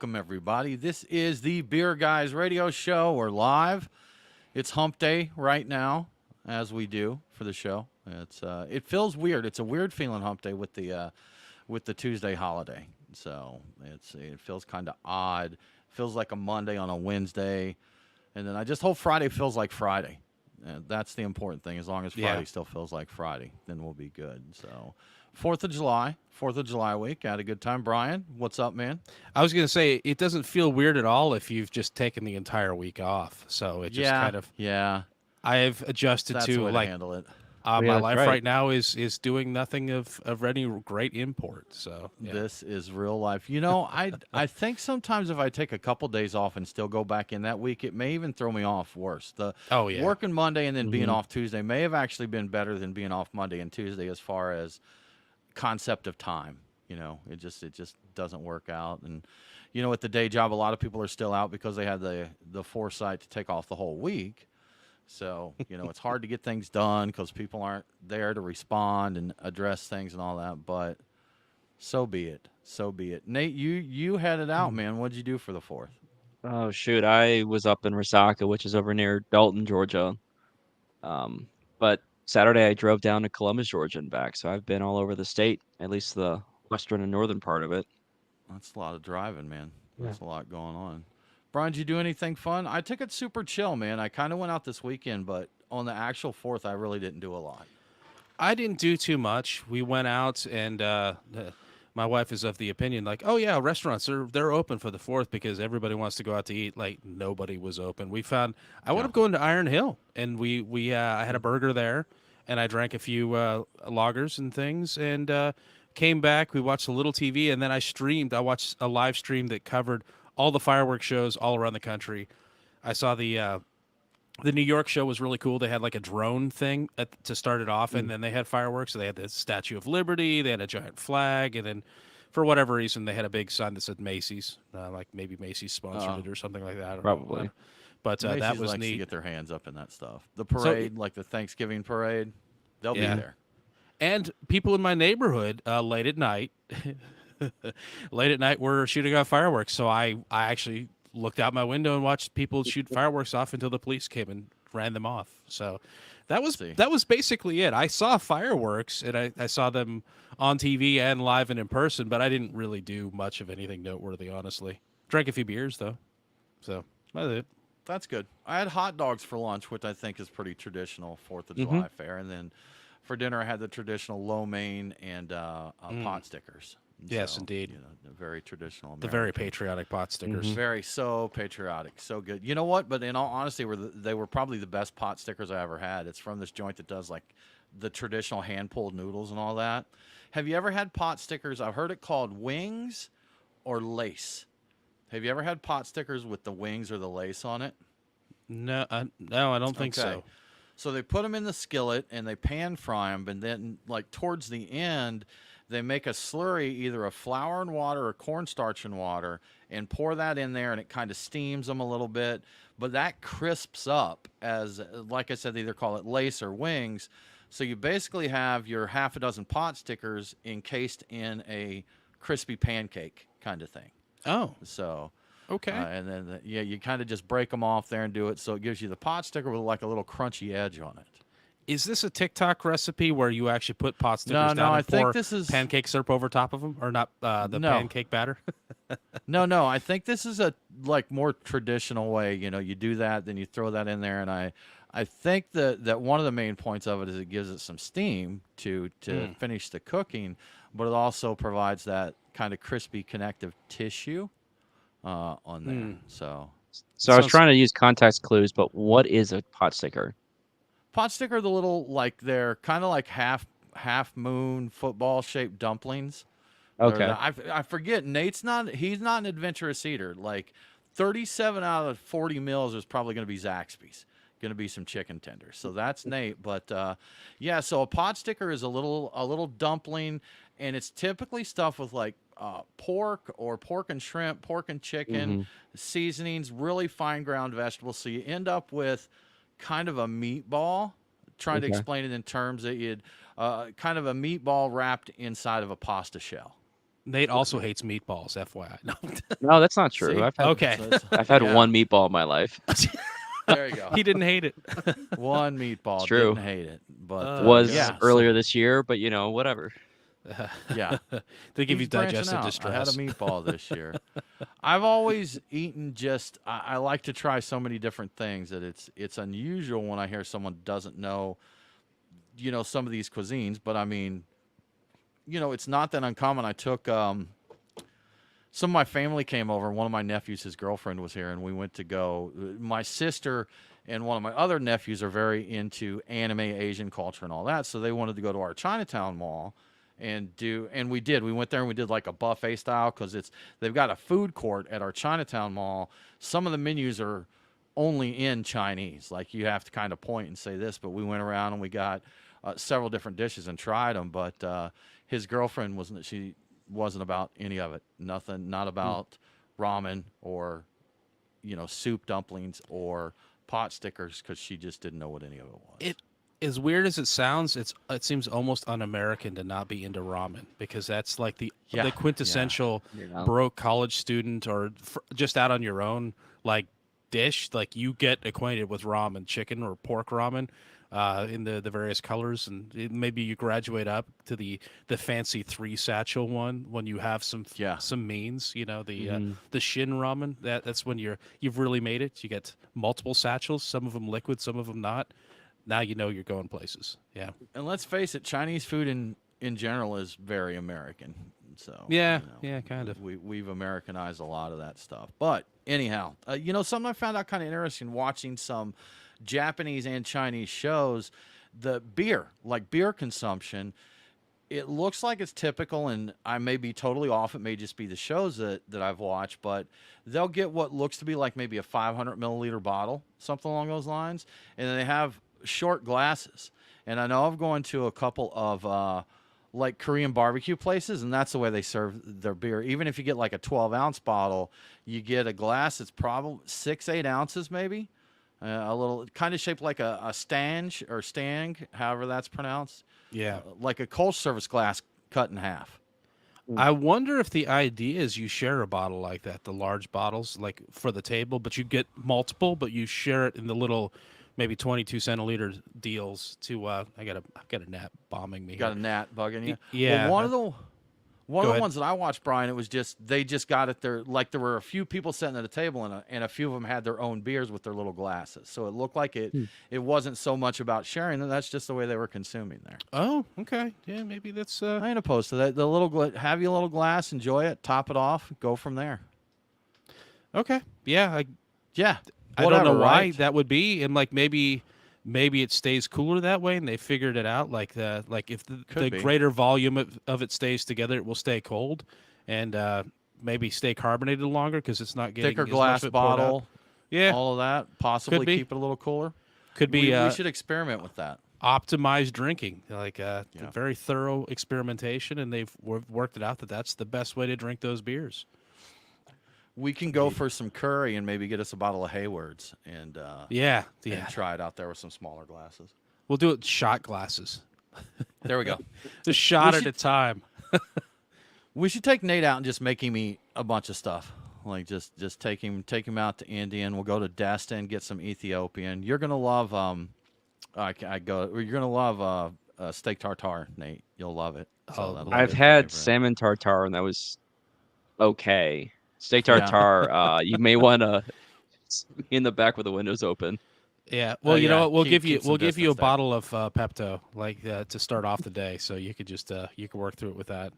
welcome everybody. This is the Beer Guys Radio Show. We're live. It's Hump Day right now, as we do for the show. It feels weird. It's a weird feeling Hump Day with the Tuesday holiday. So it feels kind of odd. Feels like a Monday on a Wednesday, and then I just hope Friday feels like Friday. That's the important thing. As long as Friday still feels like Friday, then we'll be good. So, 4th of July week. Had a good time. Brian, what's up, man? I was going to say, it doesn't feel weird at all if you've just taken the entire week off. So it just kind of, I've adjusted That's to the way like, to handle it. my life right now is doing nothing of any great import. So This is real life. I think sometimes if I take a couple days off and still go back in that week, it may even throw me off worse. Working Monday and then being off Tuesday may have actually been better than being off Monday and Tuesday as far as concept of time. It just doesn't work out. And at the day job, a lot of people are still out because they had the foresight to take off the whole week. So, it's hard to get things done because people aren't there to respond and address things and all that. But so be it. So be it. Nate, you had it out, man. What'd you do for the 4th? Oh shoot, I was up in Resaca, which is over near Dalton, Georgia. But Saturday I drove down to Columbus, Georgia and back. So I've been all over the state, at least the western and northern part of it. That's a lot of driving, man. Yeah. That's a lot going on. Brian, did you do anything fun? I took it super chill, man. I kind of went out this weekend, but on the actual 4th, I really didn't do a lot. I didn't do too much. We went out and my wife is of the opinion like, oh yeah, restaurants they're open for the 4th because everybody wants to go out to eat. Like nobody was open. I wound up going to Iron Hill and I had a burger there and I drank a few lagers and things and came back. We watched a little TV and then I watched a live stream that covered all the fireworks shows all around the country. I saw the New York show was really cool. They had like a drone thing to start it off, and then they had fireworks. So they had the Statue of Liberty, they had a giant flag, and then for whatever reason, they had a big sign that said Macy's, like maybe Macy's sponsored it or something like that. I don't Probably. know. But Macy's that was likes neat. to get their hands up in that stuff. The parade, like the Thanksgiving parade, they'll be there. And people in my neighborhood late at night were shooting off fireworks. So I actually looked out my window and watched people shoot fireworks off until the police came and ran them off. So that was basically it. I saw fireworks and I saw them on TV and live and in person, but I didn't really do much of anything noteworthy, honestly. Drank a few beers though. So that's it. That's good. I had hot dogs for lunch, which I think is pretty traditional 4th of July fare. And then for dinner, I had the traditional lo mein and pot stickers. Yes, indeed. Very traditional American. The very patriotic pot stickers. Very so patriotic, so good. You know what? But in all honesty, they were probably the best pot stickers I ever had. It's from this joint that does like the traditional hand-pulled noodles and all that. Have you ever had pot stickers? I've heard it called wings or lace. Have you ever had pot stickers with the wings or the lace on it? No, I don't think so. So they put them in the skillet and they pan fry them, and then like towards the end, they make a slurry, either of flour and water or cornstarch and water, and pour that in there, and it kind of steams them a little bit. But that crisps up as, like I said, they either call it lace or wings. So you basically have your half a dozen pot stickers encased in a crispy pancake kind of thing. Oh. So, okay. And then, you kind of just break them off there and do it. So it gives you the pot sticker with like a little crunchy edge on it. Is this a TikTok recipe where you actually put pot stickers down and pour pancake syrup over top of them, or not pancake batter? No. I think this is a more traditional way. You do that, then you throw that in there, and I think that one of the main points of it is it gives it some steam to finish the cooking, but it also provides that kind of crispy connective tissue on there. So I was trying to use context clues, but what is a pot sticker? Pot sticker are the little, they're kind of like half moon football shaped dumplings. Okay. I forget. He's not an adventurous eater. Like 37 out of 40 meals is probably going to be Zaxby's. Going to be some chicken tenders. So that's Nate. But so a pot sticker is a little dumpling, and it's typically stuffed with like pork or pork and shrimp, pork and chicken, seasonings, really fine ground vegetables. So you end up with kind of a meatball. Trying to explain it in terms that you'd kind of a meatball wrapped inside of a pasta shell. Nate also hates meatballs, FYI. No. No, that's not true. See? Okay. I've had Yeah. one meatball in my life. There you go. He didn't hate it. One It's meatball, true. didn't hate it, but Was yeah. earlier this year, but whatever. Yeah. They give you He's branching digestive out. distress. I had a meatball this year. I've always eaten I like to try so many different things that it's unusual when I hear someone doesn't know, some of these cuisines. But I mean, it's not that uncommon. I took some of my family came over. One of my nephews, his girlfriend was here, and we went to go. My sister and one of my other nephews are very into anime, Asian culture, and all that. So they wanted to go to our Chinatown mall and we did. We went there and we did like a buffet style because they've got a food court at our Chinatown mall. Some of the menus are only in Chinese, like you have to kind of point and say this. But we went around and we got several different dishes and tried them. But his girlfriend wasn't about any of it. Nothing, not about ramen or, soup dumplings or pot stickers because she just didn't know what any of it was. As weird as it sounds, it seems almost un-American to not be into ramen because that's like the quintessential broke college student or just out on your own like dish. Like you get acquainted with ramen, chicken or pork ramen. In the various colors, and maybe you graduate up to the fancy 3 satchel one when you have some means, the shin ramen. That's when you've really made it. You get multiple satchels, some of them liquid, some of them not. Now you're going places. Yeah. And let's face it, Chinese food in general is very American. So yeah, kind of. We've Americanized a lot of that stuff. But anyhow, something I found out kind of interesting watching some Japanese and Chinese shows, the beer consumption, it looks like it's typical, and I may be totally off. It may just be the shows that I've watched, but they'll get what looks to be like maybe a 500 milliliter bottle, something along those lines, and then they have short glasses. And I know I've gone to a couple of like Korean barbecue places, and that's the way they serve their beer. Even if you get like a 12-ounce bottle, you get a glass that's probably 6-8 ounces maybe. A little kind of shaped like a stange or stang, however that's pronounced. Yeah. Like a Kolsch service glass cut in half. I wonder if the idea is you share a bottle like that, the large bottles, like for the table, but you get multiple, but you share it in the little, maybe 22 centiliter deals to, I've got a gnat bombing me. Got a gnat bugging you? Yeah. Well, one of the ones that I watched, Brian, it was they just got it there. Like there were a few people sitting at a table and a few of them had their own beers with their little glasses. So it looked like it wasn't so much about sharing. That's just the way they were consuming there. Oh, okay. Yeah, maybe that's. I ain't opposed to that. Have your little glass, enjoy it, top it off, go from there. Okay. Yeah. I don't know why that would be, and like maybe it stays cooler that way, and they figured it out. Like if the greater volume of it stays together, it will stay cold, and maybe stay carbonated longer because it's not getting thicker glass bottle. Yeah, all of that. Possibly keep it a little cooler. Could be. We should experiment with that. Optimized drinking, like very thorough experimentation, and they've worked it out that that's the best way to drink those beers. We can go for some curry and maybe get us a bottle of Hayward's and and try it out there with some smaller glasses. We'll do it shot glasses. There we go. A shot at a time. We should take Nate out and just make him eat a bunch of stuff. Like just take him out to Indian. We'll go to Destin, get some Ethiopian. You're gonna love you're gonna love steak tartare, Nate. You'll love it. So I've had salmon tartare and that was okay. Steak tartare, you may want to in the back with the windows open. Yeah. Well, you know what? We'll give you a bottle of Pepto, like to start off the day, so you could just you can work through it with that.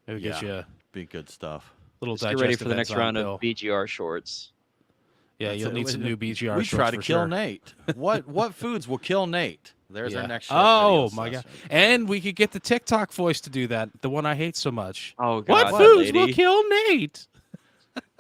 Maybe get you be good stuff. Little just get ready for the next round of BGR shorts. Yeah, you'll need some new BGR shorts. We try to kill Nate. What foods will kill Nate? There's our next. Oh my god! And we could get the TikTok voice to do that. The one I hate so much. Oh god! What foods will kill Nate?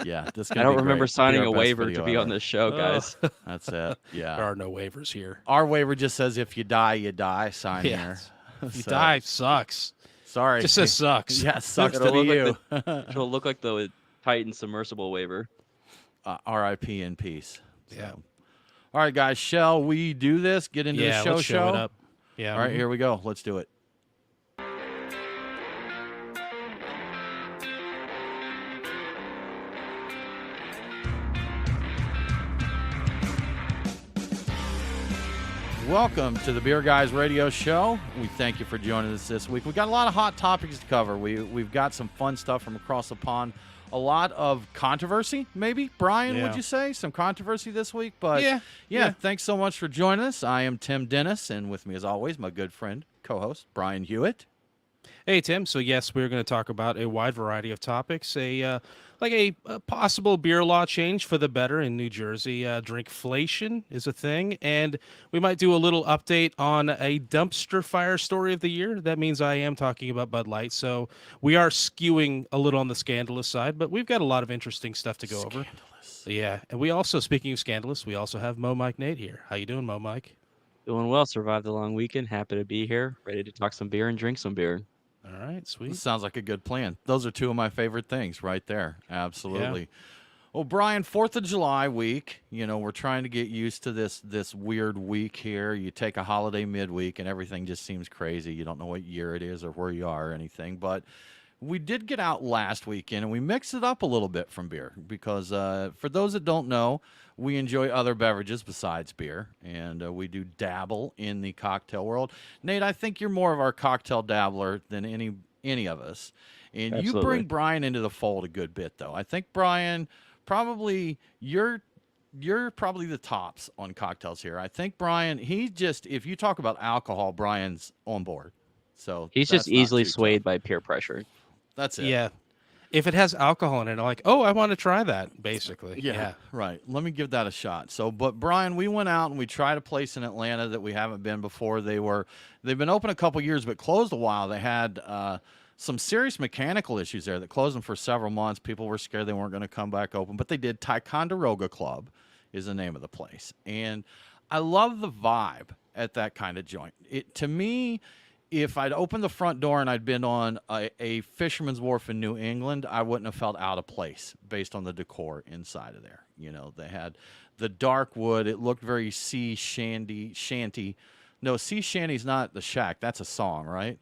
Yeah, this. I don't remember signing a waiver to be on this show, guys. That's it. Yeah, there are no waivers here. Our waiver just says if you die, you die. Sign here. If you die, sucks. Sorry, just says sucks. Yeah, sucks to you. It'll look like the Titan submersible waiver. R.I.P. in peace. Yeah. All right, guys. Shall we do this? Get into the show. Let's show it up. Yeah. All right, here we go. Let's do it. Welcome to the Beer Guys Radio Show. We thank you for joining us this week. We've got a lot of hot topics to cover. We've got some fun stuff from across the pond. A lot of controversy, maybe, Brian, would you say? Some controversy this week. But yeah, thanks so much for joining us. I am Tim Dennis, and with me, as always, my good friend, co-host, Brian Hewitt. Hey, Tim. So, yes, we're going to talk about a wide variety of topics. A possible beer law change for the better in New Jersey. Drinkflation is a thing. And we might do a little update on a dumpster fire story of the year. That means I am talking about Bud Light. So we are skewing a little on the scandalous side, but we've got a lot of interesting stuff to go over. Yeah. And we also, speaking of scandalous, we also have Mo Mike Nate here. How you doing, Mo Mike? Doing well. Survived the long weekend. Happy to be here. Ready to talk some beer and drink some beer. All right, sweet. Sounds like a good plan. Those are two of my favorite things right there. Absolutely. Yeah. Well, Brian, 4th of July week, we're trying to get used to this weird week here. You take a holiday midweek and everything just seems crazy. You don't know what year it is or where you are or anything. But we did get out last weekend and we mixed it up a little bit from beer because for those that don't know, we enjoy other beverages besides beer, and we do dabble in the cocktail world. Nate, I think you're more of our cocktail dabbler than any of us, and Absolutely. You bring Brian into the fold a good bit, though. I think Brian, probably you're probably the tops on cocktails here. I think Brian, if you talk about alcohol, Brian's on board. So he's just easily swayed by peer pressure. That's it. Yeah. If it has alcohol in it, I'm like, oh, I want to try that, basically. Yeah, right. Let me give that a shot. So, but Brian, we went out and we tried a place in Atlanta that we haven't been before. They've been open a couple years, but closed a while. They had some serious mechanical issues there that closed them for several months. People were scared they weren't going to come back open, but they did. Ticonderoga Club is the name of the place. And I love the vibe at that kind of joint. To me, if I'd opened the front door and I'd been on a fisherman's wharf in New England, I wouldn't have felt out of place based on the decor inside of there. They had the dark wood. It looked very sea shanty. No, sea shanty's not the shack. That's a song, right?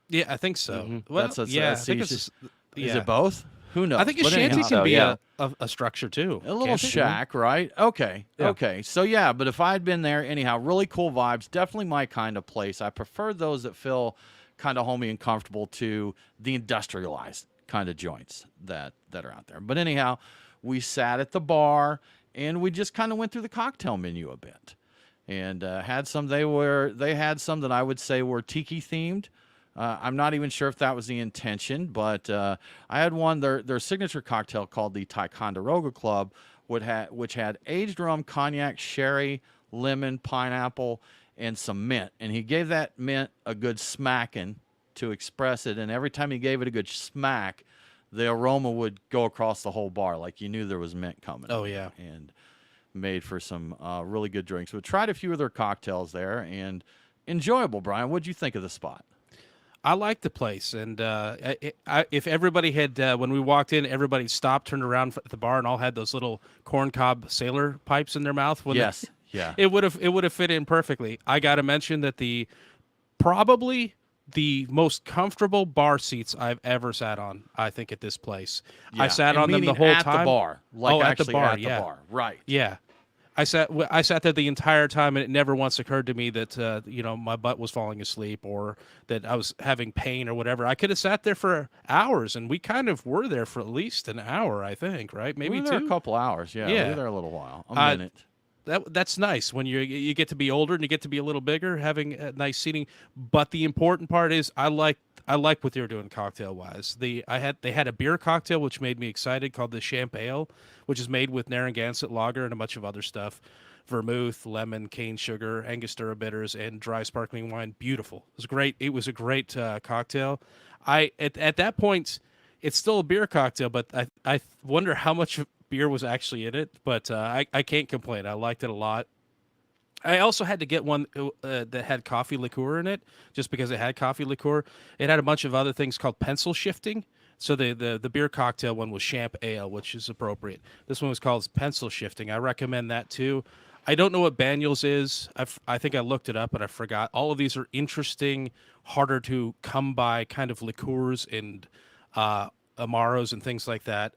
Yeah, I think so. Mm-hmm. Well, I think it's, is it both? Who knows? I think a shanty can be a structure too. A little shack, right? Okay. Yeah. Okay. So, yeah, but if I'd been there, anyhow, really cool vibes. Definitely my kind of place. I prefer those that feel kind of homey and comfortable to the industrialized kind of joints that are out there. But anyhow, we sat at the bar and we just kind of went through the cocktail menu a bit and had some. They had some that I would say were tiki themed. I'm not even sure if that was the intention, but I had one, their signature cocktail called the Ticonderoga Club, which had aged rum, cognac, sherry, lemon, pineapple, and some mint. And he gave that mint a good smacking to express it. And every time he gave it a good smack, the aroma would go across the whole bar, like you knew there was mint coming. Oh, yeah. And made for some really good drinks. We tried a few of their cocktails there, and enjoyable, Brian. What'd you think of the spot? I like the place, and if everybody had, when we walked in, everybody stopped, turned around at the bar, and all had those little corncob sailor pipes in their mouth. Yes, it would have fit in perfectly. I got to mention that probably the most comfortable bar seats I've ever sat on, I think, at this place. Yeah. I sat on them the whole time. At the bar, at the bar, right? Yeah. I sat there the entire time, and it never once occurred to me that my butt was falling asleep or that I was having pain or whatever. I could have sat there for hours, and we kind of were there for at least an hour, I think, right? Maybe we were two. There a couple hours, yeah. We were there a little while, a minute. That's nice when you get to be older and you get to be a little bigger, having nice seating. But the important part is I like what they were doing cocktail wise. They had a beer cocktail which made me excited called the Champ Ale, which is made with Narragansett lager and a bunch of other stuff, vermouth, lemon, cane sugar, Angostura bitters, and dry sparkling wine. Beautiful. It was great. It was a great cocktail. At that point, it's still a beer cocktail, but I wonder how much beer was actually in it, but I can't complain. I liked it a lot. I also had to get one that had coffee liqueur in it, just because it had coffee liqueur. It had a bunch of other things called pencil shifting. So the beer cocktail one was Champ Ale, which is appropriate. This one was called pencil shifting. I recommend that too. I don't know what Banyuls is. I think I looked it up, but I forgot. All of these are interesting, harder to come by kind of liqueurs and Amaros and things like that.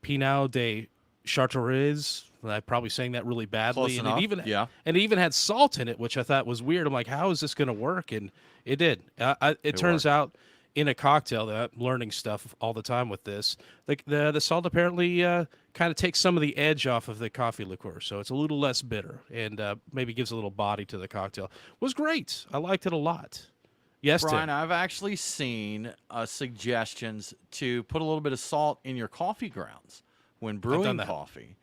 Pinot de Chartreuse, I'm probably saying that really badly. Close And enough. it even had salt in it, which I thought was weird. I'm like, how is this going to work? And it did. It turns worked. out in a cocktail that I'm learning stuff all the time with this. The salt apparently kind of takes some of the edge off of the coffee liqueur, so it's a little less bitter and maybe gives a little body to the cocktail. It was great. I liked it a lot. Yes, Brian, Tim. I've actually seen suggestions to put a little bit of salt in your coffee grounds when brewing coffee.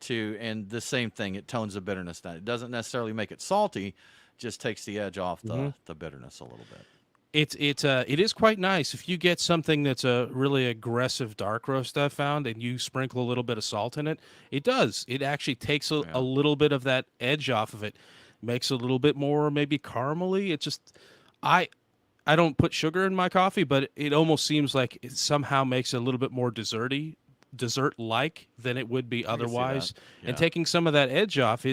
And the same thing, it tones the bitterness down. It doesn't necessarily make it salty, just takes the edge off the bitterness a little bit. It is quite nice if you get something that's a really aggressive dark roast I've found, and you sprinkle a little bit of salt in it. It does. It actually takes a little bit of that edge off of it, makes it a little bit more maybe caramely. It just I don't put sugar in my coffee, but it almost seems like it somehow makes it a little bit more dessert-like than it would be otherwise. Yeah. And taking some of that edge off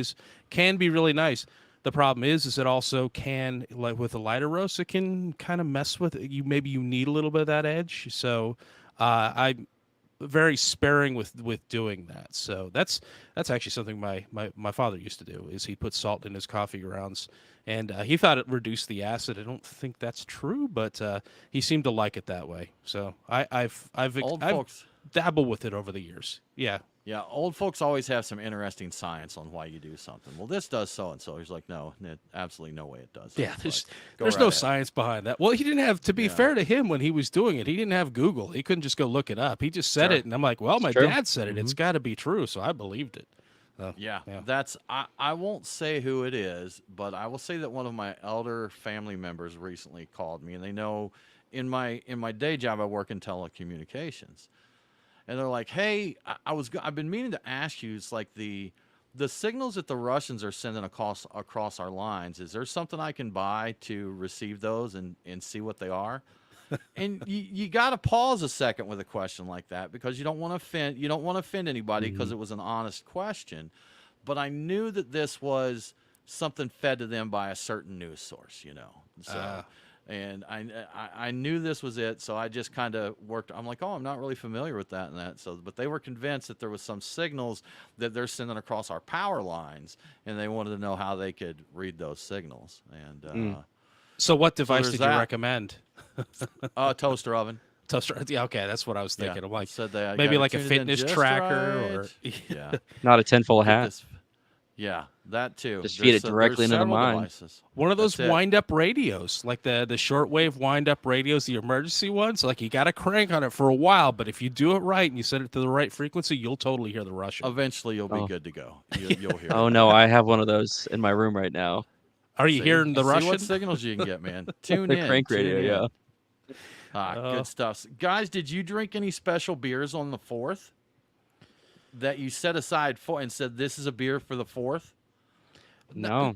can be really nice. The problem is it also can, like with a lighter roast, it can kind of mess with it. Maybe you need a little bit of that edge. So I'm very sparing with doing that. So that's actually something my father used to do, is he put salt in his coffee grounds, and he thought it reduced the acid. I don't think that's true, but he seemed to like it that way. So I've dabbled with it over the years. Yeah. Yeah, old folks always have some interesting science on why you do something. Well, this does so and so. He's like, no, absolutely no way it does. Yeah, there's no science behind that. Well, he didn't have, to be fair to him, when he was doing it, he didn't have Google. He couldn't just go look it up. He just said it, and I'm like, well, my dad said it. It's got to be true, so I believed it. That's I won't say who it is, but I will say that one of my elder family members recently called me, and they know in my day job I work in telecommunications. And they're like, "Hey, I've been meaning to ask you. It's like the signals that the Russians are sending across our lines. Is there something I can buy to receive those and see what they are?" And you got to pause a second with a question like that, because you don't want to offend anybody, because it was an honest question. But I knew that this was something fed to them by a certain news source, So. And I knew this was it, so I just kind of worked. I'm like, oh, I'm not really familiar with that and that. So, but they were convinced that there was some signals that they're sending across our power lines, and they wanted to know how they could read those signals. And so, what device did you recommend? Toaster oven. Toaster. Yeah, okay, that's what I was thinking. I'm like, said they maybe like a fitness tracker, or not a tinfoil hat. Yeah, that too. Just feed it directly into the mind. Devices. One of those wind-up radios, like the shortwave wind-up radios, the emergency ones. Like, you got to crank on it for a while, but if you do it right and you set it to the right frequency, you'll totally hear the Russian. Eventually, you'll be good to go. You'll hear. Oh no, I have one of those in my room right now. Are you hearing the Russian? See what signals you can get, man. Tune the in. crank radio, yeah. Good stuff, guys. Did you drink any special beers on the 4th that you set aside for and said this is a beer for the 4th? No,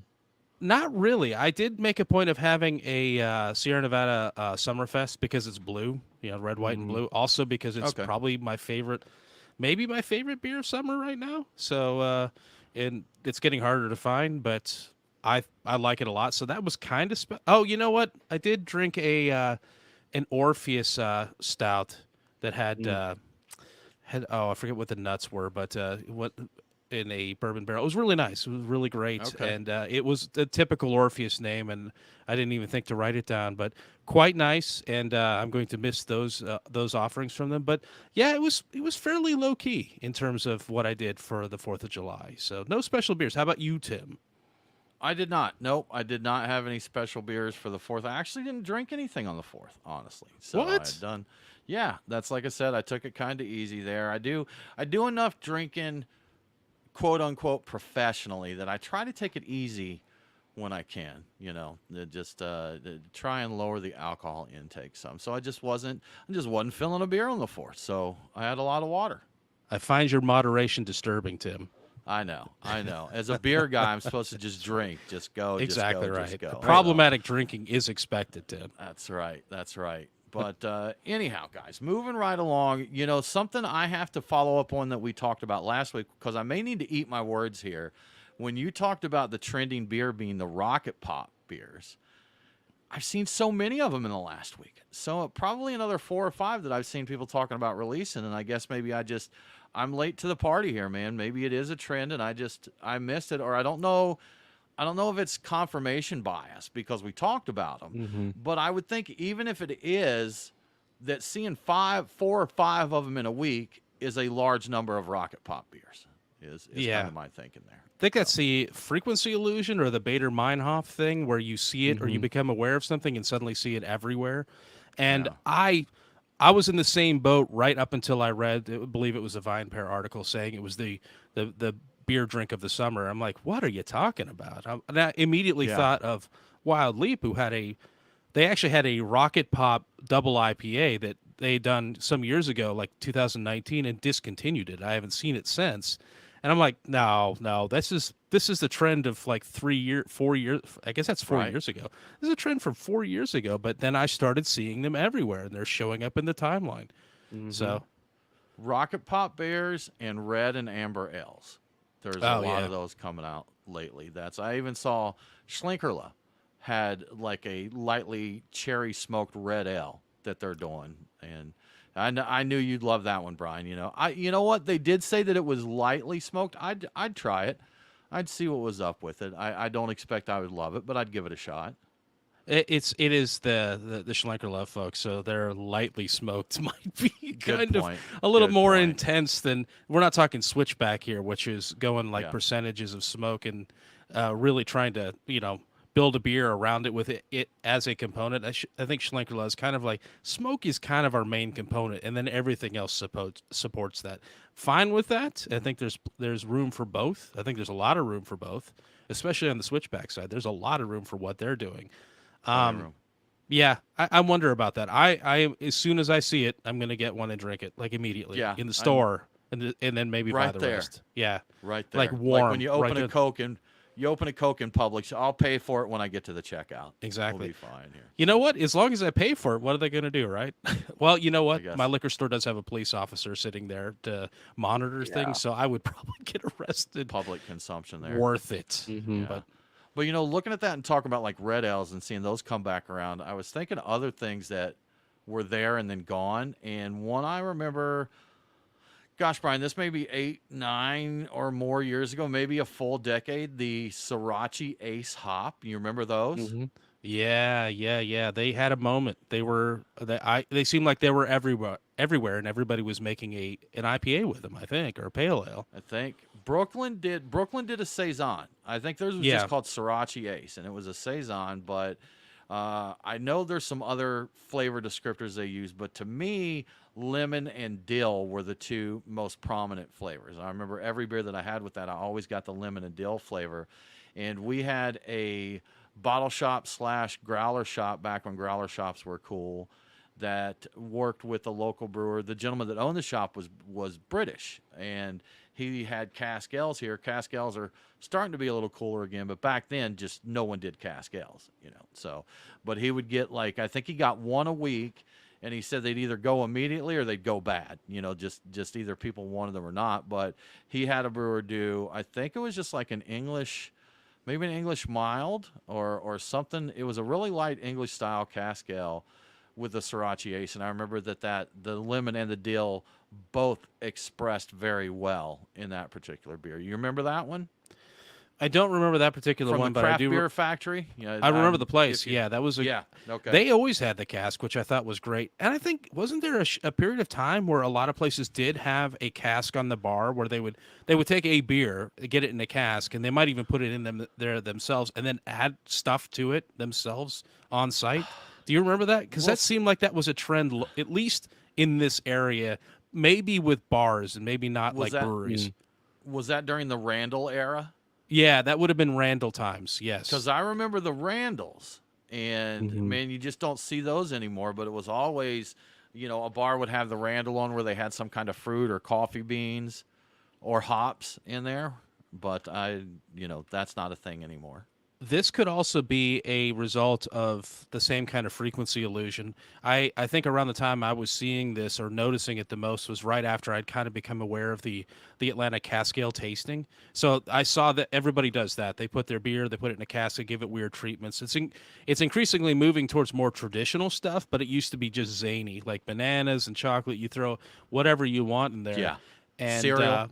not really. I did make a point of having a Sierra Nevada Summerfest, because it's blue, red, white, and blue. Also because it's probably my favorite, maybe my favorite beer of summer right now. So, and it's getting harder to find, but I like it a lot. So that was kind of oh, you know what? I did drink an Orpheus stout that had I forget what the nuts were, but in a bourbon barrel. It was really nice. It was really great. And it was the typical Orpheus name, and I didn't even think to write it down, but quite nice. And I'm going to miss those offerings from them. But yeah, it was fairly low key in terms of what I did for the 4th of July. So no special beers. How about you, Tim? I did not. Nope, I did not have any special beers for the 4th. I actually didn't drink anything on the 4th, honestly. So what? I had done. Yeah, that's like I said. I took it kind of easy there. I do enough drinking, quote unquote, professionally, that I try to take it easy when I can. Just try and lower the alcohol intake some. So I just wasn't filling a beer on the 4th. So I had a lot of water. I find your moderation disturbing, Tim. I know. As a beer guy, I'm supposed to just drink, just go. Exactly just go, right. Just go. Problematic drinking is expected, Tim. That's right. But anyhow, guys, moving right along, something I have to follow up on that we talked about last week, because I may need to eat my words here. When you talked about the trending beer being the Rocket Pop beers, I've seen so many of them in the last week. So probably another 4 or 5 that I've seen people talking about releasing, and I guess maybe I I'm late to the party here, man. Maybe it is a trend, and I missed it, or I don't know. I don't know if it's confirmation bias because we talked about them, but I would think even if it is, that seeing 4 or 5 of them in a week is a large number of Rocket Pop beers. Is kind of my thinking there. I think that's the frequency illusion or the Bader-Meinhof thing, where you see it or you become aware of something and suddenly see it everywhere. And I was in the same boat right up until I read, I believe it was a VinePair article saying it was the beer drink of the summer. I'm like, what are you talking about? And I immediately thought of Wild Leap, who they actually had a Rocket Pop double IPA that they had done some years ago, like 2019, and discontinued it. I haven't seen it since. And I'm like, no, this is the trend of like 4 years. I guess that's 4 years ago. This is a trend from 4 years ago. But then I started seeing them everywhere, and they're showing up in the timeline. So, Rocket Pop beers and red and amber ales. There's a lot of those coming out lately. I even saw Schlinkerla had like a lightly cherry smoked red ale that they're doing, and I knew you'd love that one, Brian. You know what, they did say that it was lightly smoked. I'd try it. I'd see what was up with it. I don't expect I would love it, but I'd give it a shot. It is the Schlenker Love folks, so they're lightly smoked might be kind of a little more intense than, we're not talking switchback here, which is going like percentages of smoke and really trying to build a beer around it with it as a component. I think Schlenkerla is kind of like, smoke is kind of our main component, and then everything else supports that. Fine with that. I think there's room for both. I think there's a lot of room for both, especially on the switchback side. There's a lot of room for what they're doing. Yeah, I wonder about that. I as soon as I see it, I'm gonna get one and drink it like immediately in the store, and then maybe buy the rest. Yeah, right there. Like warm. Like when you open a Coke and you open a Coke in Publix, I'll pay for it when I get to the checkout. Exactly. We'll be fine here. You know what? As long as I pay for it, what are they going to do, right? Well, you know what? My liquor store does have a police officer sitting there to monitor things, so I would probably get arrested. Public consumption there. Worth it. But looking at that and talking about like red ales and seeing those come back around, I was thinking other things that were there and then gone. And one I remember, gosh, Brian, this may be 8, 9 or more years ago, maybe a full decade, the Sriracha Ace Hop. You remember those? Yeah. They had a moment. They seemed like they were everywhere, and everybody was making an IPA with them, I think, or a pale ale. I think Brooklyn did a saison. I think theirs was just called Sriracha Ace, and it was a saison. But I know there's some other flavor descriptors they use, but to me, lemon and dill were the two most prominent flavors. I remember every beer that I had with that, I always got the lemon and dill flavor. And we had a bottle shop / growler shop back when growler shops were cool that worked with a local brewer. The gentleman that owned the shop was British, and he had cask ales here. Cask ales are starting to be a little cooler again, but back then just no one did cask ales, So, but he would get I think he got one a week, and he said they'd either go immediately or they'd go bad, just either people wanted them or not. But he had a brewer do, I think it was just like maybe an English mild or something. It was a really light English style cask ale with the Sriracha Ace, and I remember that the lemon and the dill both expressed very well in that particular beer. You remember that one? I don't remember that particular one, but I do. From the Craft Beer Factory? I remember the place. That was okay. They always had the cask, which I thought was great. And I think, wasn't there a period of time where a lot of places did have a cask on the bar where they would take a beer, get it in a cask, and they might even put it in there themselves and then add stuff to it themselves on site? Do you remember that? Because that seemed like that was a trend, at least in this area, maybe with bars and maybe not breweries. Was that during the Randall era? Yeah, that would have been Randall times, yes. Because I remember the Randalls, and man, you just don't see those anymore. But it was always, a bar would have the Randall on where they had some kind of fruit or coffee beans or hops in there. But that's not a thing anymore. This could also be a result of the same kind of frequency illusion. I think around the time I was seeing this or noticing it the most was right after I'd kind of become aware of the Atlanta cask ale tasting. So I saw that everybody does that. They put their beer, they put it in a cask, they give it weird treatments. It's increasingly moving towards more traditional stuff, but it used to be just zany, like bananas and chocolate. You throw whatever you want in there. Yeah. and cereal.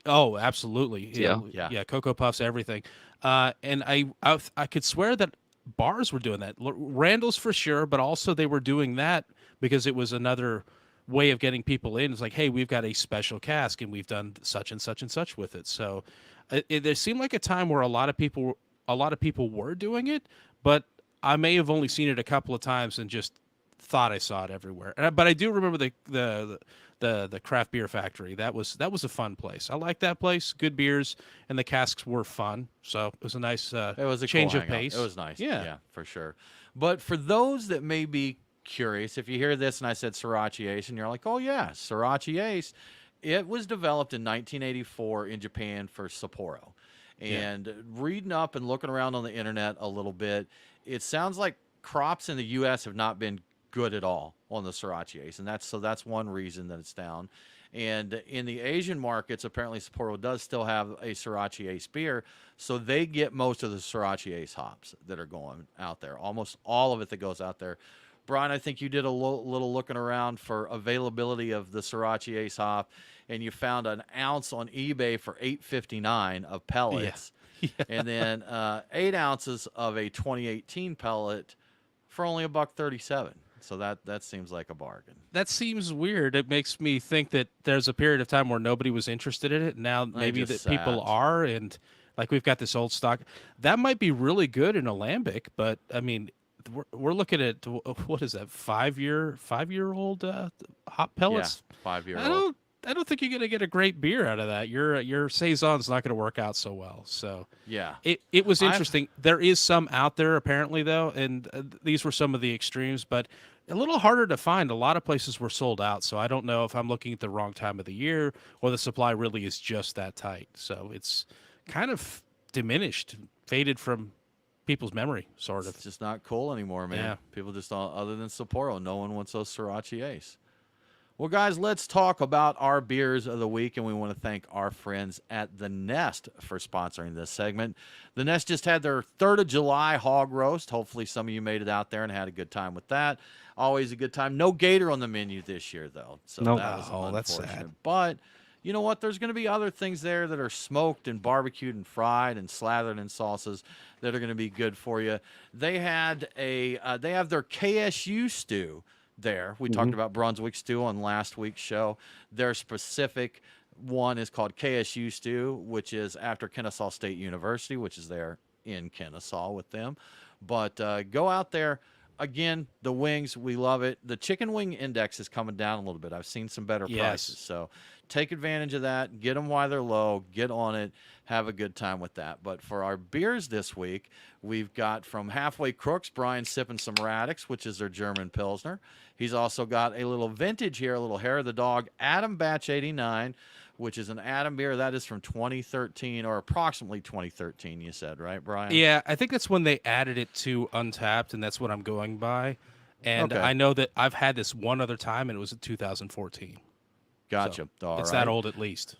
Oh, absolutely. Yeah. Cocoa Puffs, everything. And I could swear that bars were doing that. Randall's for sure, but also they were doing that because it was another way of getting people in. It's like, hey, we've got a special cask and we've done such and such and such with it. So there seemed like a time where a lot of people were doing it, but I may have only seen it a couple of times and just thought I saw it everywhere. But I do remember the craft beer factory. That was a fun place. I like that place. Good beers, and the casks were fun. So it was a nice It was a change cool of hangout. pace. It was nice. Yeah. Yeah, for sure. But for those that may be curious, if you hear this and I said Sriracha Ace and you're like, oh yeah, Sriracha Ace, it was developed in 1984 in Japan for Sapporo. And reading up and looking around on the internet a little bit, it sounds like crops in the U.S. have not been good at all on the Sriracha Ace, and that's one reason that it's down. And in the Asian markets, apparently Sapporo does still have a Sriracha Ace beer, so they get most of the Sriracha Ace hops that are going out there. Almost all of it that goes out there. Brian, I think you did a little looking around for availability of the Sriracha Ace hop, and you found an ounce on eBay for $8.59 of pellets, and then 8 ounces of a 2018 pellet for only $1.37. So that seems like a bargain. That seems weird. It makes me think that there's a period of time where nobody was interested in it. Now maybe that people are, and like we've got this old stock that might be really good in alembic, but I mean, we're looking at what is that 5-year-old hop pellets? Yeah, 5-year-old. I don't think you're gonna get a great beer out of that. Your saison's not gonna work out so well. So yeah, it was interesting. There is some out there apparently though, and these were some of the extremes, but a little harder to find. A lot of places were sold out, so I don't know if I'm looking at the wrong time of the year or the supply really is just that tight. So it's kind of diminished, faded from people's memory, sort of. It's just not cool anymore, man. Yeah. People just don't, other than Sapporo, no one wants those Sriracha Ace. Well, guys, let's talk about our beers of the week, and we want to thank our friends at The Nest for sponsoring this segment. The Nest just had their 3rd of July hog roast. Hopefully some of you made it out there and had a good time with that. Always a good time. No gator on the menu this year, though. So Nope. that was unfortunate. That's sad. But you know what? There's going to be other things there that are smoked and barbecued and fried and slathered in sauces that are going to be good for you. They had they have their KSU stew there. We talked about Brunswick stew on last week's show. Their specific one is called KSU stew, which is after Kennesaw State University, which is there in Kennesaw with them. But go out there. Again, the wings, we love it. The chicken wing index is coming down a little bit. I've seen some better prices. So take advantage of that. Get them while they're low. Get on it. Have a good time with that. But for our beers this week, we've got from Halfway Crooks, Brian sipping some Radix, which is their German Pilsner. He's also got a little vintage here, a little Hair of the Dog, Adam Batch 89, which is an Adam beer. That is from 2013 or approximately 2013, you said, right, Brian? Yeah, I think that's when they added it to Untapped, and that's what I'm going by. And I know that I've had this one other time, and it was in 2014. Gotcha. So it's that old at least.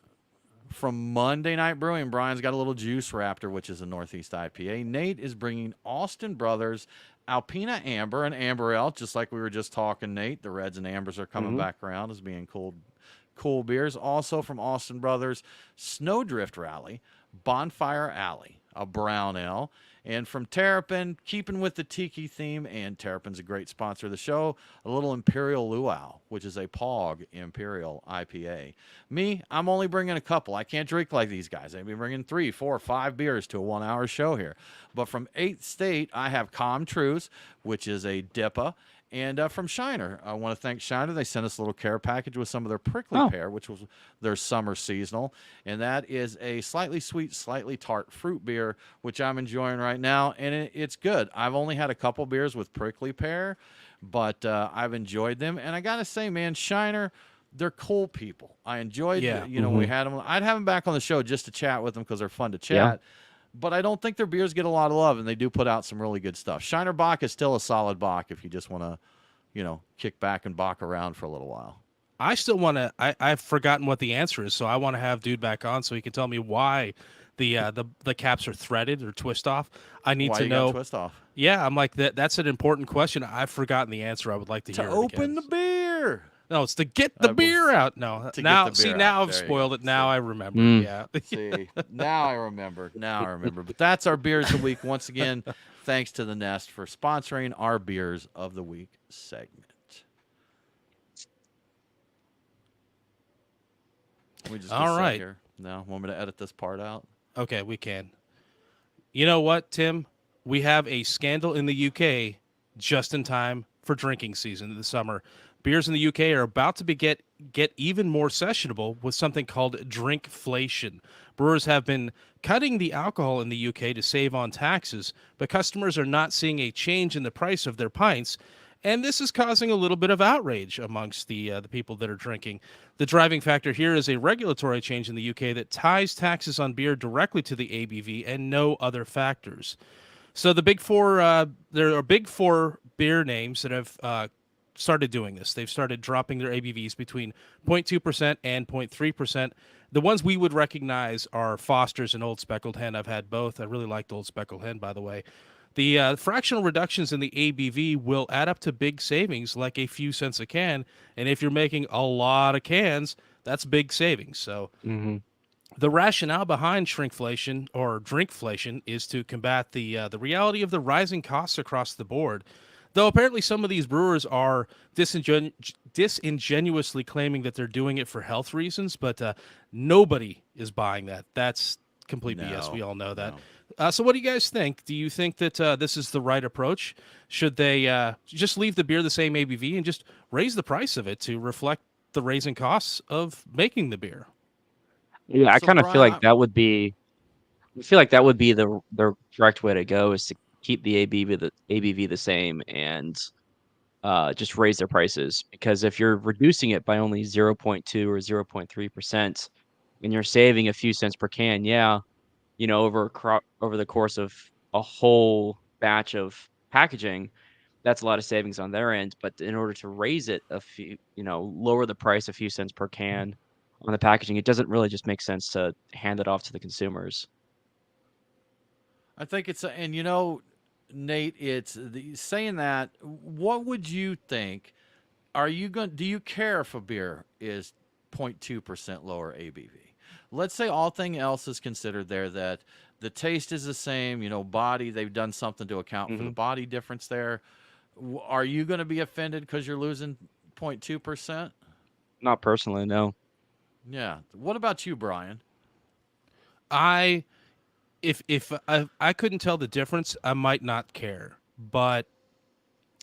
From Monday Night Brewing, Brian's got a little Juice Raptor, which is a Northeast IPA. Nate is bringing Austin Brothers Alpina Amber and Amber Ale, just like we were just talking, Nate. The Reds and Ambers are coming back around as being cool beers. Also from Austin Brothers, Snowdrift Rally, Bonfire Alley, a brown ale. And from Terrapin, keeping with the tiki theme, and Terrapin's a great sponsor of the show, a little Imperial Luau, which is a POG Imperial IPA. Me, I'm only bringing a couple. I can't drink like these guys. I'd be bringing 3, 4, 5 beers to a 1-hour show here. But from 8th State, I have Calm Truths, which is a DIPA. And from Shiner, I want to thank Shiner. They sent us a little care package with some of their prickly pear, which was their summer seasonal. And that is a slightly sweet, slightly tart fruit beer, which I'm enjoying right now. And it's good. I've only had a couple beers with prickly pear, but I've enjoyed them. And I got to say, man, Shiner, they're cool people. I enjoyed, we had them. I'd have them back on the show just to chat with them because they're fun to chat. Yeah. But I don't think their beers get a lot of love, and they do put out some really good stuff. Shiner Bock is still a solid Bock if you just want to, kick back and Bock around for a little while. I still want to. I've forgotten what the answer is, so I want to have Dude back on so he can tell me why the caps are threaded or twist off. I need to know. Twist off. Yeah, I'm like that. That's an important question. I've forgotten the answer. I would like to hear. To open the beer. No, it's to get the beer out. No, to now get the beer now out. I've There you spoiled go. it. Now See? I remember. Yeah. See, now I remember. Now I remember. But that's our beers of the week. Once again, thanks to the Nest for sponsoring our beers of the week segment. We just All get set right. here. Now, want me to edit this part out? Okay, we can. You know what, Tim? We have a scandal in the UK just in time for drinking season this summer. Beers in the UK are about to get even more sessionable with something called drinkflation. Brewers have been cutting the alcohol in the UK to save on taxes, but customers are not seeing a change in the price of their pints, and this is causing a little bit of outrage amongst the people that are drinking. The driving factor here is a regulatory change in the UK that ties taxes on beer directly to the ABV and no other factors. So the big four, there are big four beer names that have started doing this. They've started dropping their ABVs between 0.2% and 0.3%. The ones we would recognize are Foster's and Old Speckled Hen. I've had both. I really liked Old Speckled Hen, by the way. The fractional reductions in the ABV will add up to big savings, like a few cents a can. And if you're making a lot of cans, that's big savings. So the rationale behind shrinkflation or drinkflation is to combat the reality of the rising costs across the board. Though apparently some of these brewers are disingenuously claiming that they're doing it for health reasons, but nobody is buying that. That's complete BS. We all know that. So what do you guys think? Do you think that this is the right approach? Should they just leave the beer the same ABV and just raise the price of it to reflect the raising costs of making the beer? Yeah, I So, kind of feel Brian, like that would be. I feel like that would be the correct way to go is to keep the ABV the same and just raise their prices. Because if you're reducing it by only 0.2 or 0.3% and you're saving a few cents per can, yeah, over the course of a whole batch of packaging, that's a lot of savings on their end. But in order to raise it lower the price a few cents per can on the packaging, it doesn't really just make sense to hand it off to the consumers. I think and Nate, saying that. What would you think? Are you going? Do you care if a beer is 0.2% lower ABV? Let's say all thing else is considered there, that the taste is the same. Body, they've done something to account for the body difference there. Are you going to be offended because you're losing 0.2%? Not personally, no. Yeah. What about you, Brian? I if I couldn't tell the difference, I might not care. But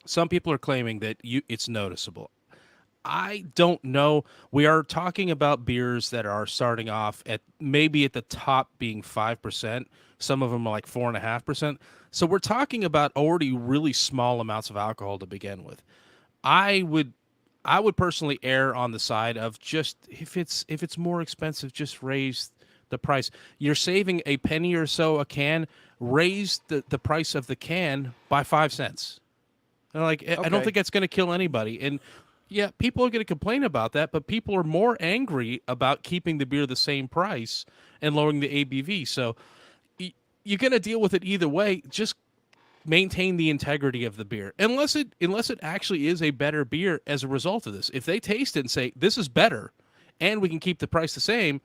some people are claiming that it's noticeable. I don't know. We are talking about beers that are starting off at maybe at the top being 5%. Some of them are like 4.5%. So we're talking about already really small amounts of alcohol to begin with. I would personally err on the side of just if it's more expensive, just raise the price. You're saving a penny or so a can. Raise the price of the can by 5 cents. And I don't think that's going to kill anybody. And yeah, people are going to complain about that, but people are more angry about keeping the beer the same price and lowering the ABV. So you're going to deal with it either way. Just maintain the integrity of the beer, unless it actually is a better beer as a result of this. If they taste it and say this is better, and we can keep the price the same,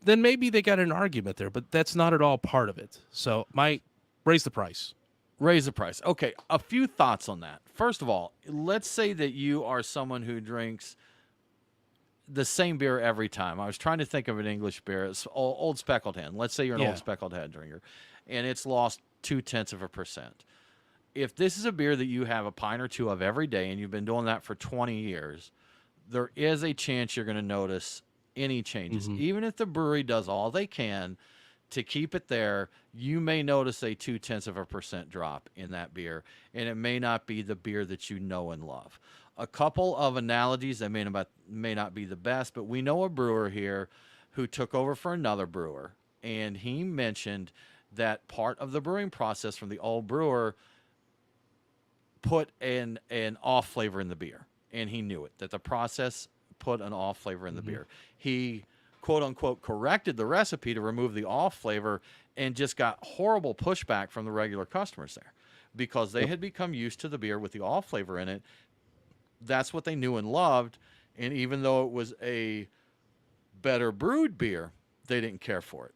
then maybe they got an argument there. But that's not at all part of it. So raise the price. Raise the price. Okay, a few thoughts on that. First of all, let's say that you are someone who drinks the same beer every time. I was trying to think of an English beer. It's Old Speckled Hen. Let's say you're an Old Speckled Hen drinker, and it's lost 0.2%. If this is a beer that you have a pint or two of every day, and you've been doing that for 20 years, there is a chance you're going to notice any changes. Even if the brewery does all they can to keep it there, you may notice a 0.2% drop in that beer, and it may not be the beer that you know and love. A couple of analogies that may not be the best, but we know a brewer here who took over for another brewer, and he mentioned that part of the brewing process from the old brewer put an off flavor in the beer, and he knew it, that the process put an off flavor in the beer. He quote unquote corrected the recipe to remove the off flavor and just got horrible pushback from the regular customers there because they had become used to the beer with the off flavor in it. That's what they knew and loved. And even though it was a better brewed beer, they didn't care for it.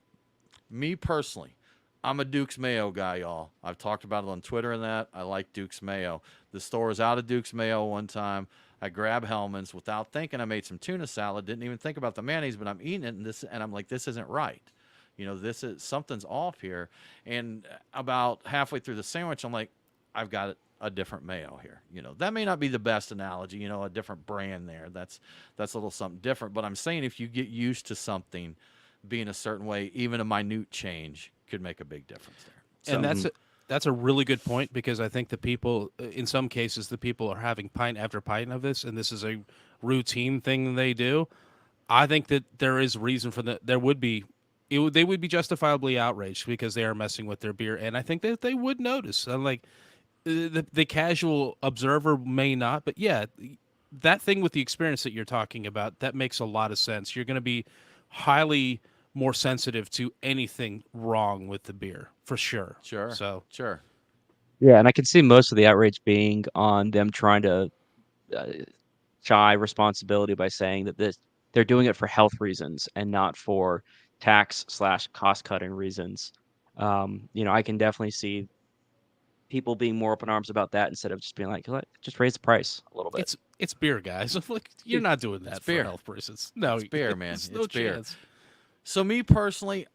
Me personally, I'm a Duke's Mayo guy, y'all. I've talked about it on Twitter and that. I like Duke's Mayo. The store was out of Duke's Mayo one time. I grabbed Hellman's without thinking. I made some tuna salad. Didn't even think about the mayonnaise, but I'm eating it, and I'm like, this isn't right. This is something's off here. And about halfway through the sandwich, I'm like, I've got a different mayo here. That may not be the best analogy. A different brand there. That's a little something different. But I'm saying if you get used to something being a certain way, even a minute change could make a big difference there. So, and that's a really good point, because I think the people, in some cases, the people are having pint after pint of this, and this is a routine thing they do. I think that there is reason for that. They would be justifiably outraged because they are messing with their beer, and I think that they would notice. Like the casual observer may not, but yeah, that thing with the experience that you're talking about, that makes a lot of sense. You're going to be highly more sensitive to anything wrong with the beer, for sure. Sure. Sure. Yeah, and I can see most of the outrage being on them trying to shy responsibility by saying that they're doing it for health reasons and not for tax/cost cutting reasons. I can definitely see people being more open arms about that instead of just being like, just raise the price a little bit. It's beer, guys. Like, you're not doing that for health reasons. No, it's beer, man. It's no beer. Chance. So me personally,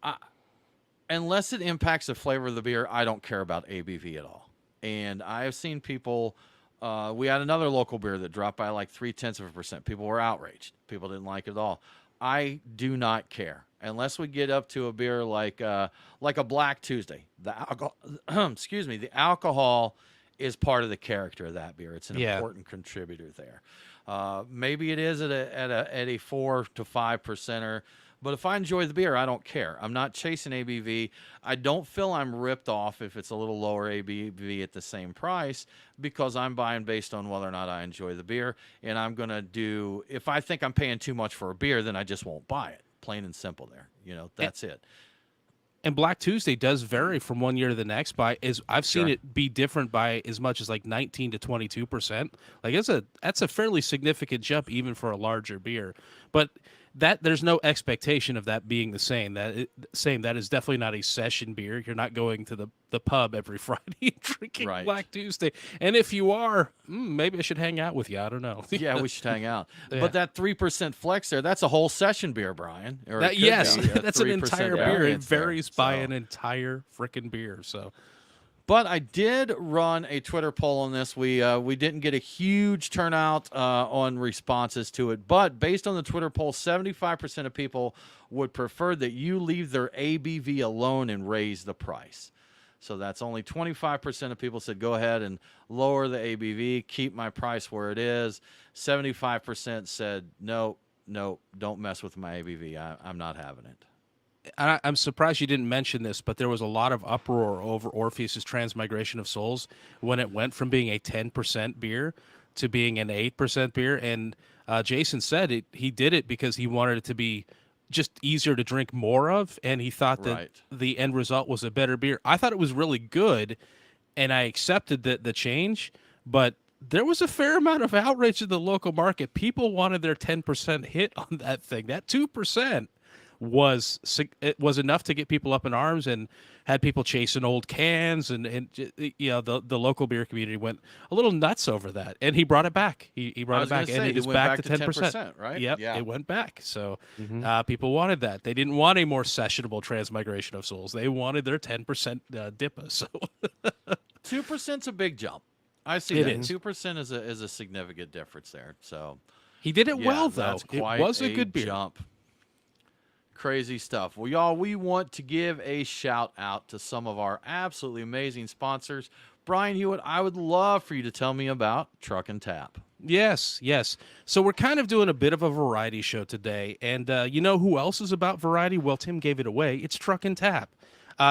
unless it impacts the flavor of the beer, I don't care about ABV at all. And I have seen people. We had another local beer that dropped by like 0.3%. People were outraged. People didn't like it at all. I do not care unless we get up to a beer like a Black Tuesday. The alcohol, the alcohol is part of the character of that beer. It's an important contributor there. Maybe it is at a 4 to 5%. But if I enjoy the beer, I don't care. I'm not chasing ABV. I don't feel I'm ripped off if it's a little lower ABV at the same price, because I'm buying based on whether or not I enjoy the beer. And I'm going to do, if I think I'm paying too much for a beer, then I just won't buy it. Plain and simple there. That's it. And Black Tuesday does vary from one year to the next I've seen it be different by as much as like 19 to 22%. Like that's a fairly significant jump even for a larger beer. But that there's no expectation of that being the same. That is definitely not a session beer. You're not going to the pub every Friday and drinking Black Tuesday. And if you are, maybe I should hang out with you. I don't know. Yeah, we should hang out. Yeah. But that 3% flex there, that's a whole session beer, Brian. Yes, that's an entire beer. It varies by an entire freaking beer. So. But I did run a Twitter poll on this. We didn't get a huge turnout on responses to it, but based on the Twitter poll, 75% of people would prefer that you leave their ABV alone and raise the price. So that's only 25% of people said go ahead and lower the ABV, keep my price where it is. 75% said no, don't mess with my ABV. I'm not having it. I'm surprised you didn't mention this, but there was a lot of uproar over Orpheus's Transmigration of Souls when it went from being a 10% beer to being an 8% beer. And Jason said he did it because he wanted it to be just easier to drink more of, and he thought that the end result was a better beer. I thought it was really good, and I accepted the change, but there was a fair amount of outrage in the local market. People wanted their 10% hit on that thing. That 2% was enough to get people up in arms and had people chasing old cans, and the local beer community went a little nuts over that, and he brought it back. He brought it back, and it is back to 10%, right? Yep, yeah. It went back. So people wanted that. They didn't want a more sessionable Transmigration of Souls. They wanted their 10% DIPA. So 2%'s a big jump. I see that. 2% is a significant difference there. So he did it well, though. It was a good beer. Jump. Crazy stuff. Well, y'all, we want to give a shout out to some of our absolutely amazing sponsors. Brian Hewitt, I would love for you to tell me about Truck and Tap. Yes. So we're kind of doing a bit of a variety show today. And you know who else is about variety? Well, Tim gave it away. It's Truck and Tap.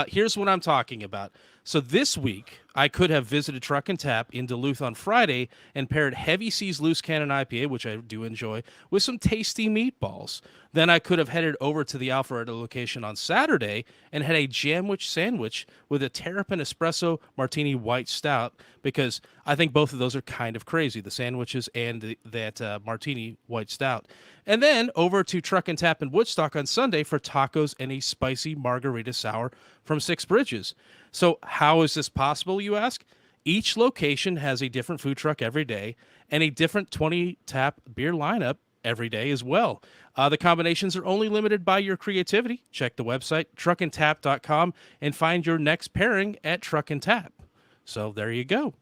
Here's what I'm talking about. So this week, I could have visited Truck and Tap in Duluth on Friday and paired Heavy Seas Loose Cannon IPA, which I do enjoy, with some tasty meatballs. Then I could have headed over to the Alpharetta location on Saturday and had a jamwich sandwich with a Terrapin Espresso Martini White Stout, because I think both of those are kind of crazy, the sandwiches and that Martini White Stout. And then over to Truck and Tap in Woodstock on Sunday for tacos and a spicy margarita sour from Six Bridges. So how is this possible, you ask? Each location has a different food truck every day and a different 20 tap beer lineup every day as well. The combinations are only limited by your creativity. Check the website, truckandtap.com, and find your next pairing at Truck and Tap. So there you go.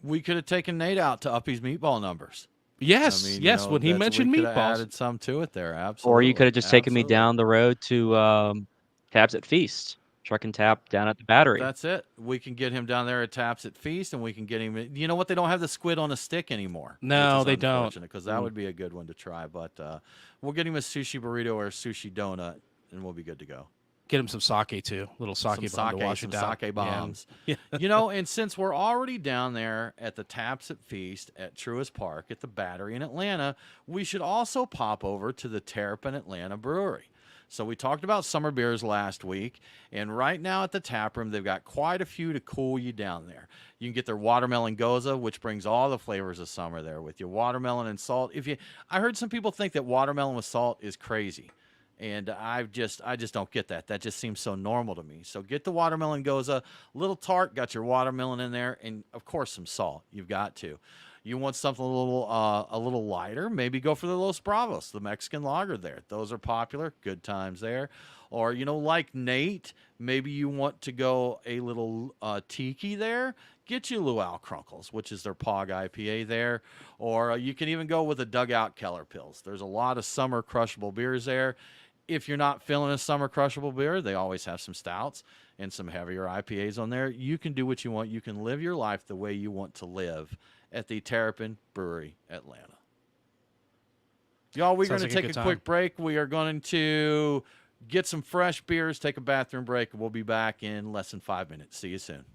We could have taken Nate out to up his meatball numbers. Yes, when he mentioned we could meatballs. have added some to it there, absolutely. Or you could have just taken me down the road to Tabs at Feast. Truck and Tap down at the Battery. That's it. We can get him down there at Taps at Feast, and we can get him. You know what? They don't have the squid on a stick anymore. No, they don't. Because that would be a good one to try. But we'll get him a sushi burrito or a sushi donut, and we'll be good to go. Get him some sake too, little sake bomb to wash it down. Sake bombs. Yeah. You know, and since we're already down there at the Taps at Feast at Truist Park at the Battery in Atlanta, we should also pop over to the Terrapin Atlanta Brewery. So we talked about summer beers last week, and right now at the tap room, they've got quite a few to cool you down there. You can get their watermelon goza, which brings all the flavors of summer there with your watermelon and salt. I heard some people think that watermelon with salt is crazy, and I just don't get that. That just seems so normal to me. So get the watermelon goza, little tart, got your watermelon in there, and of course some salt. You've got to. You want something a little lighter, maybe go for the Los Bravos, the Mexican lager there. Those are popular, good times there. Or, you know, like Nate, maybe you want to go a little tiki there. Get you Luau Crunkles, which is their Pog IPA there. Or you can even go with the Dugout Keller Pills. There's a lot of summer crushable beers there. If you're not feeling a summer crushable beer, they always have some stouts and some heavier IPAs on there. You can do what you want. You can live your life the way you want to live at the Terrapin Brewery, Atlanta. Y'all, we're going to take a quick break. We are going to get some fresh beers, take a bathroom break, and we'll be back in less than 5 minutes. See you soon.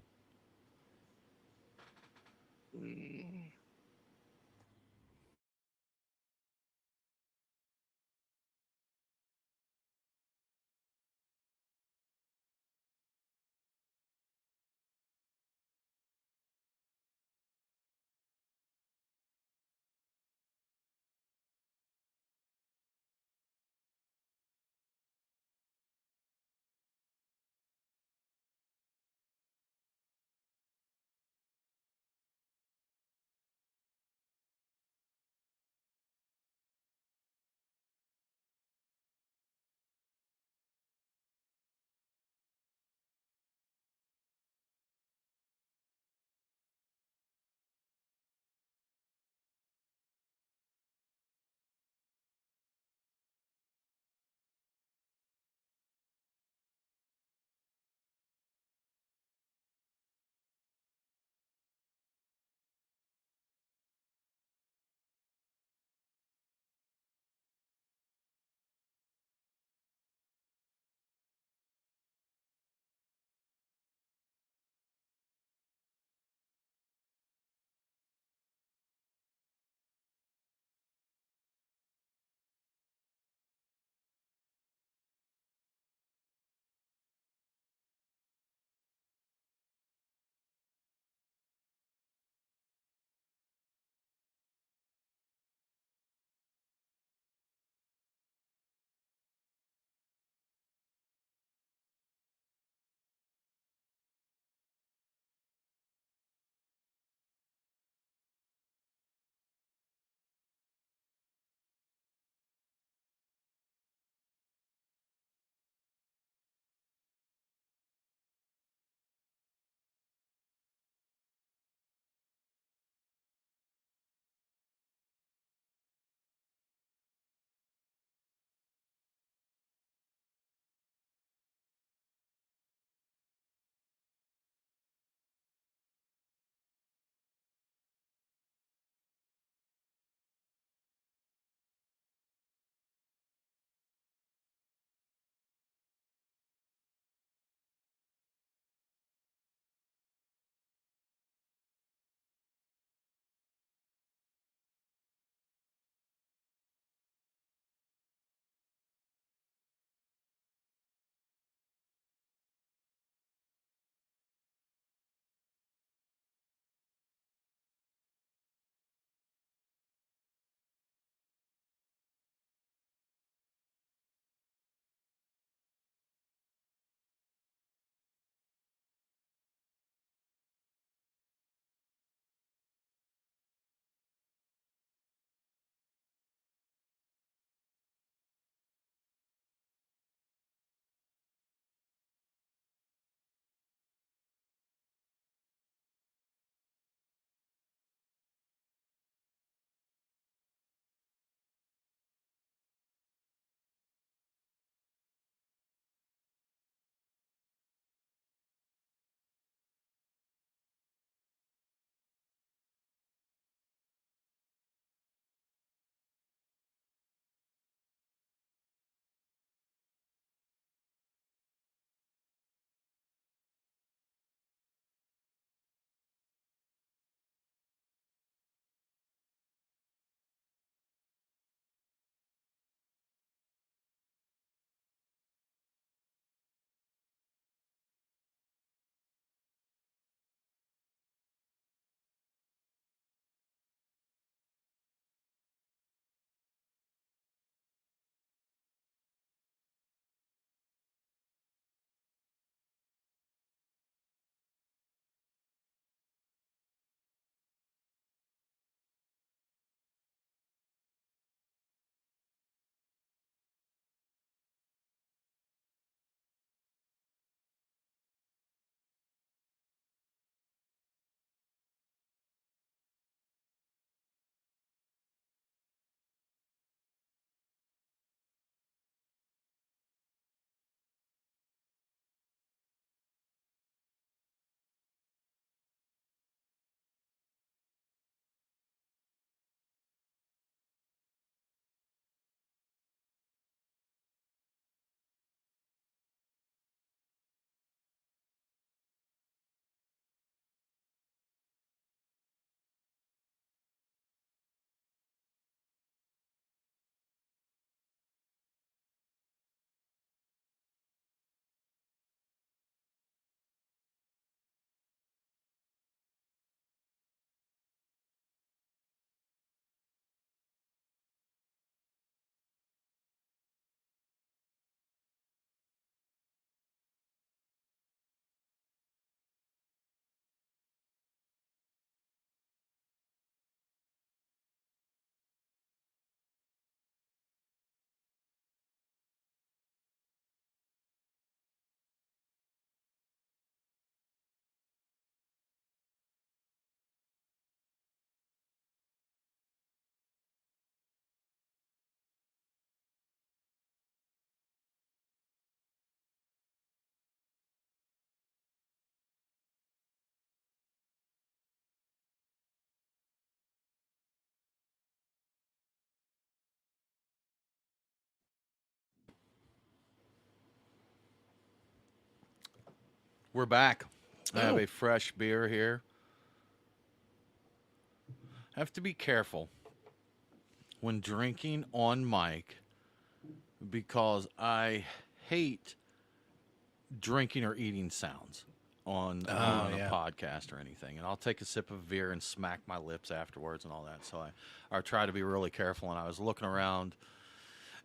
We're back. I have Oh. a fresh beer here. I have to be careful when drinking on mic because I hate drinking or eating sounds on a podcast or anything. And I'll take a sip of beer and smack my lips afterwards and all that. So I try to be really careful. And I was looking around.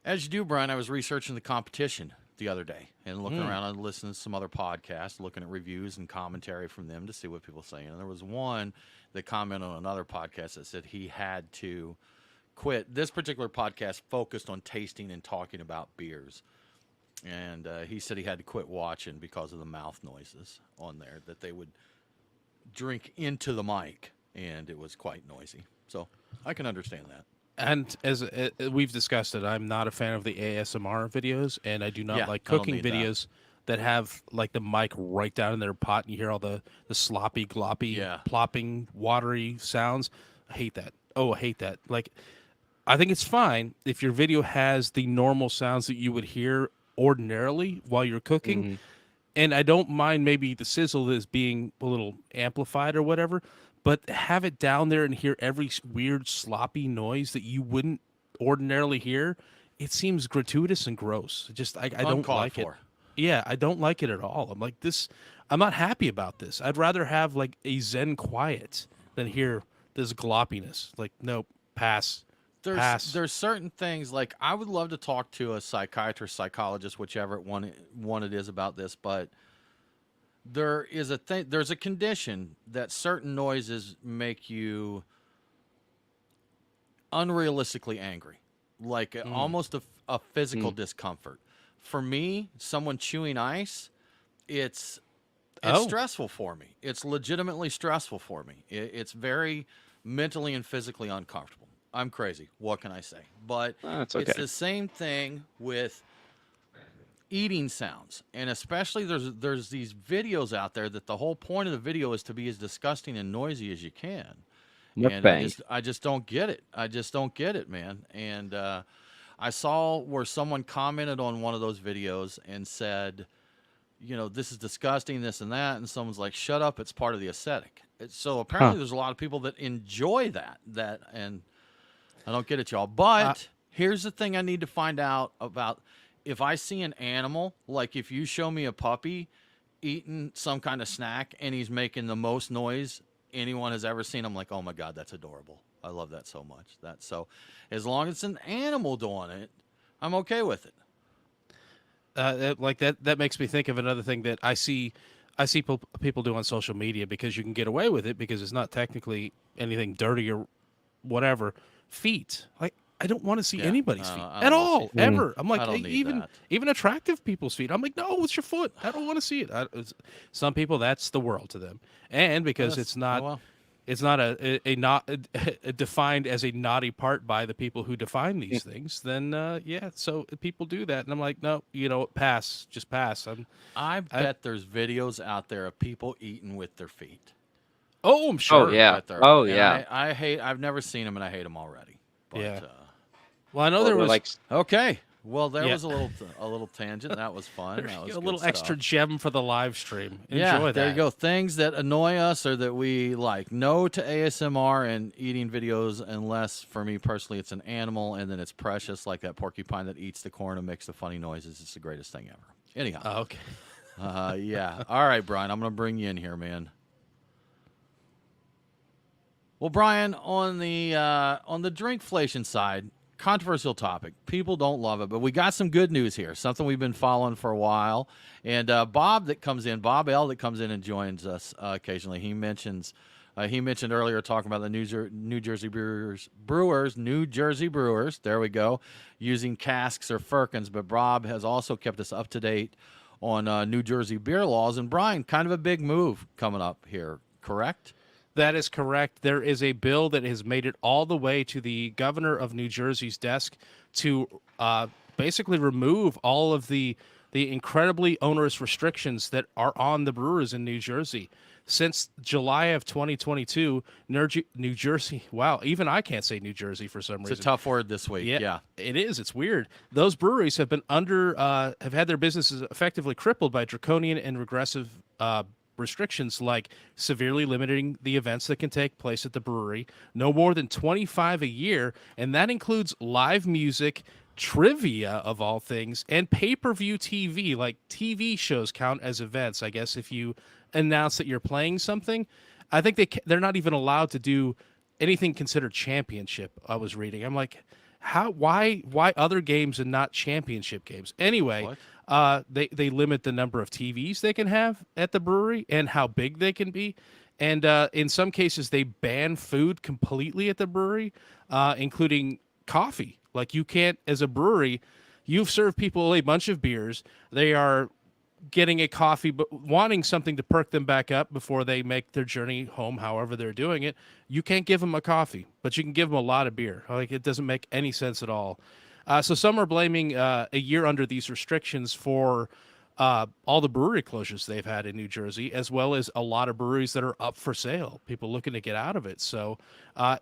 As you do, Brian, I was researching the competition the other day and looking around and listening to some other podcasts, looking at reviews and commentary from them to see what people are saying. And there was one that commented on another podcast that said he had to quit. This particular podcast focused on tasting and talking about beers. And he said he had to quit watching because of the mouth noises on there, that they would drink into the mic, and it was quite noisy. So I can understand that. And as we've discussed it, I'm not a fan of the ASMR videos, and I do not like cooking videos that have like the mic right down in their pot, and you hear all the sloppy, gloppy, plopping, watery sounds. I hate that. Oh, I hate that. Like, I think it's fine if your video has the normal sounds that you would hear ordinarily while you're cooking, and I don't mind maybe the sizzle is being a little amplified or whatever. But have it down there and hear every weird sloppy noise that you wouldn't ordinarily hear. It seems gratuitous and gross. Just I don't like it. Yeah, I don't like it at all. I'm like this. I'm not happy about this. I'd rather have like a zen quiet than hear this gloppiness. Like, nope, pass. There's certain things, like I would love to talk to a psychiatrist, psychologist, whichever one it is about this, but there's a condition that certain noises make you unrealistically angry, like almost a physical discomfort. For me, someone chewing ice, it's stressful for me. It's legitimately stressful for me. It's very mentally and physically uncomfortable. I'm crazy. What can I say? But it's the same thing with eating sounds, and especially there's these videos out there that the whole point of the video is to be as disgusting and noisy as you can. And I just don't get it. I just don't get it, man. And I saw where someone commented on one of those videos and said, you know, this is disgusting, this and that, and someone's like, shut up, it's part of the aesthetic. So apparently there's a lot of people that enjoy that, and I don't get it, y'all. But here's the thing I need to find out about. If I see an animal, like if you show me a puppy eating some kind of snack and he's making the most noise anyone has ever seen, I'm like, oh my God, that's adorable. I love that so much. So as long as it's an animal doing it, I'm okay with it. Like that makes me think of another thing that I see people do on social media, because you can get away with it because it's not technically anything dirty or whatever. Feet. Like, I don't want to see anybody's feet at all, ever. I'm like, even attractive people's feet. I'm like, no, it's your foot. I don't want to see it. Some people, that's the world to them, and because it's not defined as a naughty part by the people who define these things, then so people do that, and I'm like, no, pass, just pass. I bet there's videos out there of people eating with their feet. Oh, I'm sure. Oh yeah. I've never seen them, and I hate them already. But, well, I know there was okay. Well, there was a little tangent. That was fun. That was a little extra stuff. gem for the live stream. Enjoy that. There you go. Things that annoy us or that we like. No to ASMR and eating videos, unless for me personally it's an animal and then it's precious, like that porcupine that eats the corn and makes the funny noises. It's the greatest thing ever. Anyhow. Okay. Yeah. All right, Brian. I'm gonna bring you in here, man. Well, Brian, on the drinkflation side, controversial topic. People don't love it, but we got some good news here. Something we've been following for a while. And Bob L that comes in and joins us occasionally. He mentioned earlier talking about the New Jersey Brewers. There we go, using casks or firkins. But Bob has also kept us up to date on New Jersey beer laws. And Brian, kind of a big move coming up here, correct? That is correct. There is a bill that has made it all the way to the governor of New Jersey's desk to basically remove all of the incredibly onerous restrictions that are on the brewers in New Jersey. Since July of 2022, New Jersey, wow, even I can't say New Jersey for some reason. It's a tough word this week. Yeah. It is. It's weird. Those breweries have been have had their businesses effectively crippled by draconian and regressive restrictions like severely limiting the events that can take place at the brewery, no more than 25 a year, and that includes live music, trivia of all things, and pay-per-view TV. Like TV shows count as events, I guess, if you announce that you're playing something. I think they're not even allowed to do anything considered championship. I was reading. I'm like, why other games and not championship games? Anyway, they limit the number of TVs they can have at the brewery and how big they can be. And in some cases, they ban food completely at the brewery, including coffee. Like, you can't, as a brewery, you've served people a bunch of beers. They are getting a coffee, but wanting something to perk them back up before they make their journey home, however they're doing it. You can't give them a coffee, but you can give them a lot of beer. Like, it doesn't make any sense at all. So some are blaming a year under these restrictions for all the brewery closures they've had in New Jersey, as well as a lot of breweries that are up for sale, people looking to get out of it. So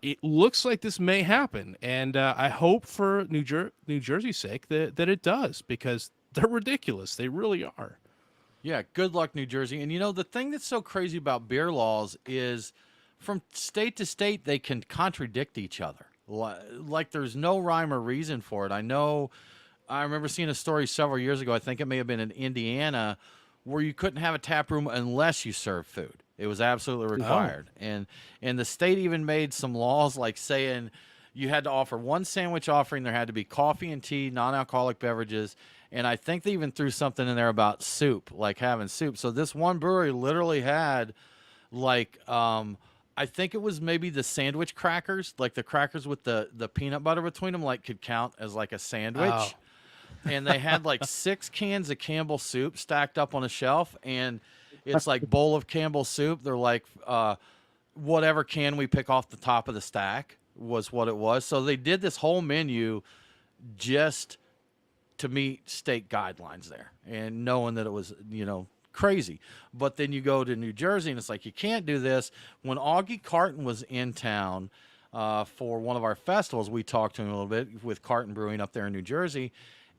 it looks like this may happen, and I hope for New Jersey's sake that it does, because they're ridiculous. They really are. Yeah, good luck, New Jersey. And, the thing that's so crazy about beer laws is from state to state, they can contradict each other. Like, there's no rhyme or reason for it. I remember seeing a story several years ago, I think it may have been in Indiana, where you couldn't have a tap room unless you served food. It was absolutely required. And the state even made some laws, like saying you had to offer one sandwich offering. There had to be coffee and tea, non-alcoholic beverages. And I think they even threw something in there about soup, like having soup. So this one brewery literally had, like, I think it was maybe the sandwich crackers, like the crackers with the peanut butter between them, like, could count as like a sandwich. Oh. And they had like 6 cans of Campbell soup stacked up on a shelf, and it's like bowl of Campbell soup. They're like, whatever can we pick off the top of the stack was what it was. So they did this whole menu just to meet state guidelines there, and knowing that it was, crazy. But then you go to New Jersey, and it's like, you can't do this. When Augie Carton was in town for one of our festivals, we talked to him a little bit with Carton Brewing up there in New Jersey,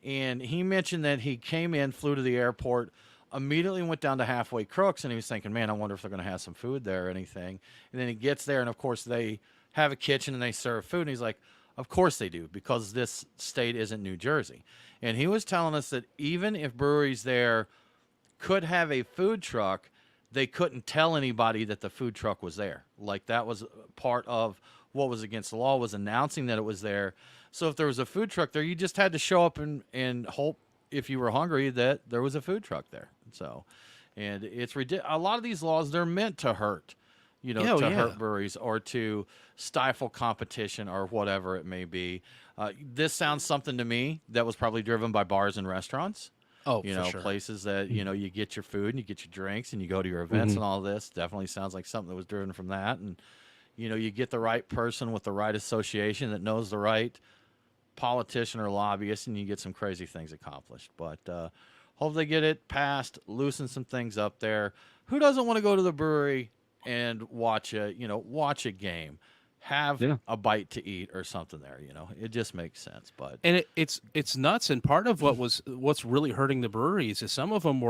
and he mentioned that he came in, flew to the airport, immediately went down to Halfway Crooks, and he was thinking, man, I wonder if they're going to have some food there or anything. And then he gets there, and of course they have a kitchen and they serve food, and he's like, of course they do, because this state isn't New Jersey. And he was telling us that even if breweries there could have a food truck, they couldn't tell anybody that the food truck was there. Like, that was part of what was against the law, was announcing that it was there. So if there was a food truck there, you just had to show up and hope, if you were hungry, that there was a food truck there. So, and it's ridiculous. A lot of these laws, they're meant to hurt, hurt breweries or to stifle competition or whatever it may be. This sounds something to me that was probably driven by bars and restaurants. Oh, for sure. Places that, you get your food and you get your drinks and you go to your events and all this. Definitely sounds like something that was driven from that. And, you get the right person with the right association that knows the right politician or lobbyist, and you get some crazy things accomplished. But hope they get it passed, loosen some things up there. Who doesn't want to go to the brewery and watch a game? Have a bite to eat or something there, it just makes sense. But it's nuts. And part of what's really hurting the breweries is some of them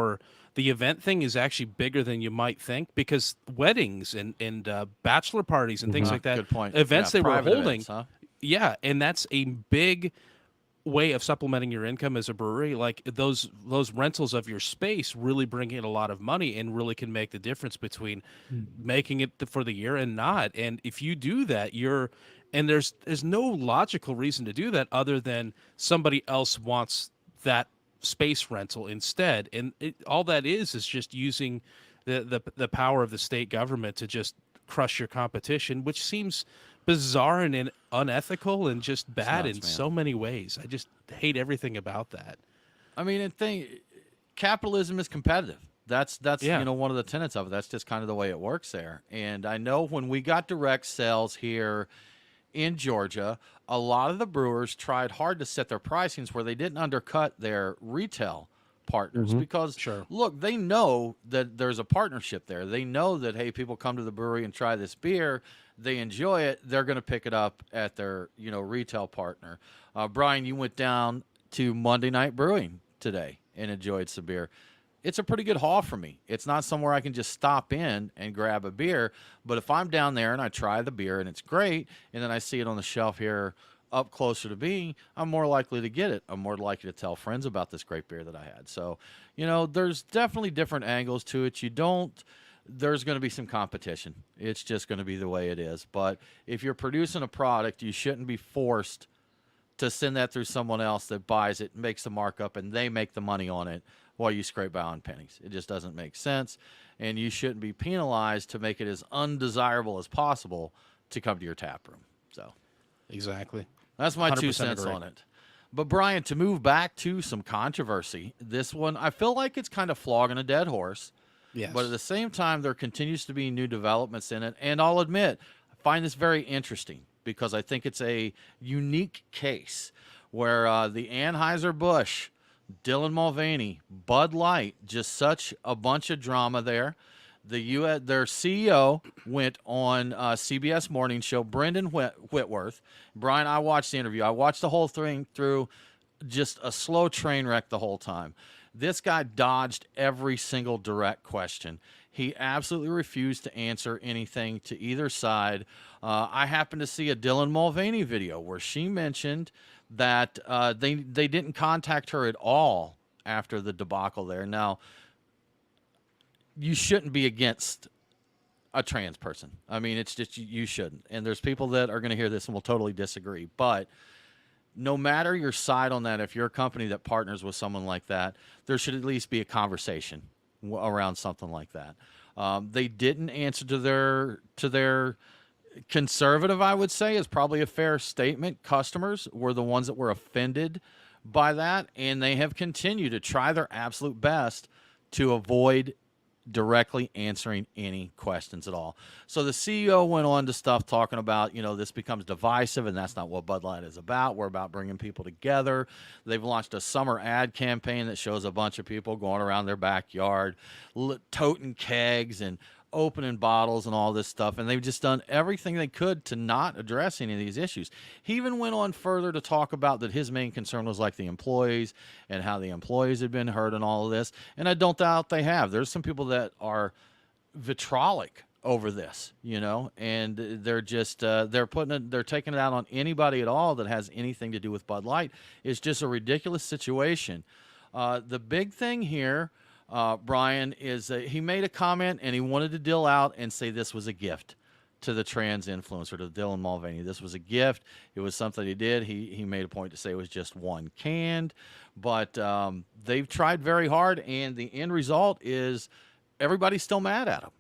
the event thing is actually bigger than you might think, because weddings and bachelor parties and things like that, good point. Events they were holding, events, huh? Yeah, and that's a big way of supplementing your income as a brewery. Like, those rentals of your space really bring in a lot of money and really can make the difference between making it for the year and not. And if you do that, there's no logical reason to do that other than somebody else wants that space rental instead. And all that is just using the power of the state government to just crush your competition, which seems bizarre and unethical and just bad in so many ways. I just hate everything about that. I mean, capitalism is competitive. That's one of the tenets of it. That's just kind of the way it works there. And I know when we got direct sales here in Georgia, a lot of the brewers tried hard to set their pricings where they didn't undercut their retail partners, because look, they know that there's a partnership there. They know that, hey, people come to the brewery and try this beer, they enjoy it, they're going to pick it up at their retail partner. Brian, you went down to Monday Night Brewing today and enjoyed some beer. it's a pretty good haul for me. It's not somewhere I can just stop in and grab a beer. But if I'm down there and I try the beer and it's great, and then I see it on the shelf here up closer to me, I'm more likely to get it. I'm more likely to tell friends about this great beer that I had. So, there's definitely different angles to it. There's going to be some competition. It's just going to be the way it is. But if you're producing a product, you shouldn't be forced to send that through someone else that buys it, makes the markup, and they make the money on it while you scrape by on pennies. It just doesn't make sense, and you shouldn't be penalized to make it as undesirable as possible to come to your tap room. So, exactly. That's my 2 cents on it. But Brian, to move back to some controversy, this one, I feel like it's kind of flogging a dead horse. Yes. But at the same time, there continues to be new developments in it. And I'll admit, I find this very interesting because I think it's a unique case where the Anheuser-Busch, Dylan Mulvaney, Bud Light, just such a bunch of drama there. Their CEO went on CBS Morning Show, Brendan Whitworth. Brian, I watched the interview. I watched the whole thing through, just a slow train wreck the whole time. This guy dodged every single direct question. He absolutely refused to answer anything to either side. I happened to see a Dylan Mulvaney video where she mentioned that they didn't contact her at all after the debacle there. Now, you shouldn't be against a trans person. I mean, it's just you shouldn't. And there's people that are going to hear this and will totally disagree. But no matter your side on that, if you're a company that partners with someone like that, there should at least be a conversation around something like that. They didn't answer to their conservative, I would say, is probably a fair statement. Customers were the ones that were offended by that, and they have continued to try their absolute best to avoid directly answering any questions at all. So the CEO went on to stuff talking about, this becomes divisive, and that's not what Bud Light is about. We're about bringing people together. They've launched a summer ad campaign that shows a bunch of people going around their backyard, toting kegs and opening bottles and all this stuff, and they've just done everything they could to not address any of these issues. He even went on further to talk about that his main concern was like the employees and how the employees had been hurt and all of this, and I don't doubt they have. There's some people that are vitriolic over this, and they're just they're taking it out on anybody at all that has anything to do with Bud Light. It's just a ridiculous situation. The big thing here, Brian, is he made a comment and he wanted to deal out and say this was a gift to the trans influencer, to Dylan Mulvaney. This was a gift. It was something he did. He made a point to say it was just one can, but they've tried very hard, and the end result is everybody's still mad at him.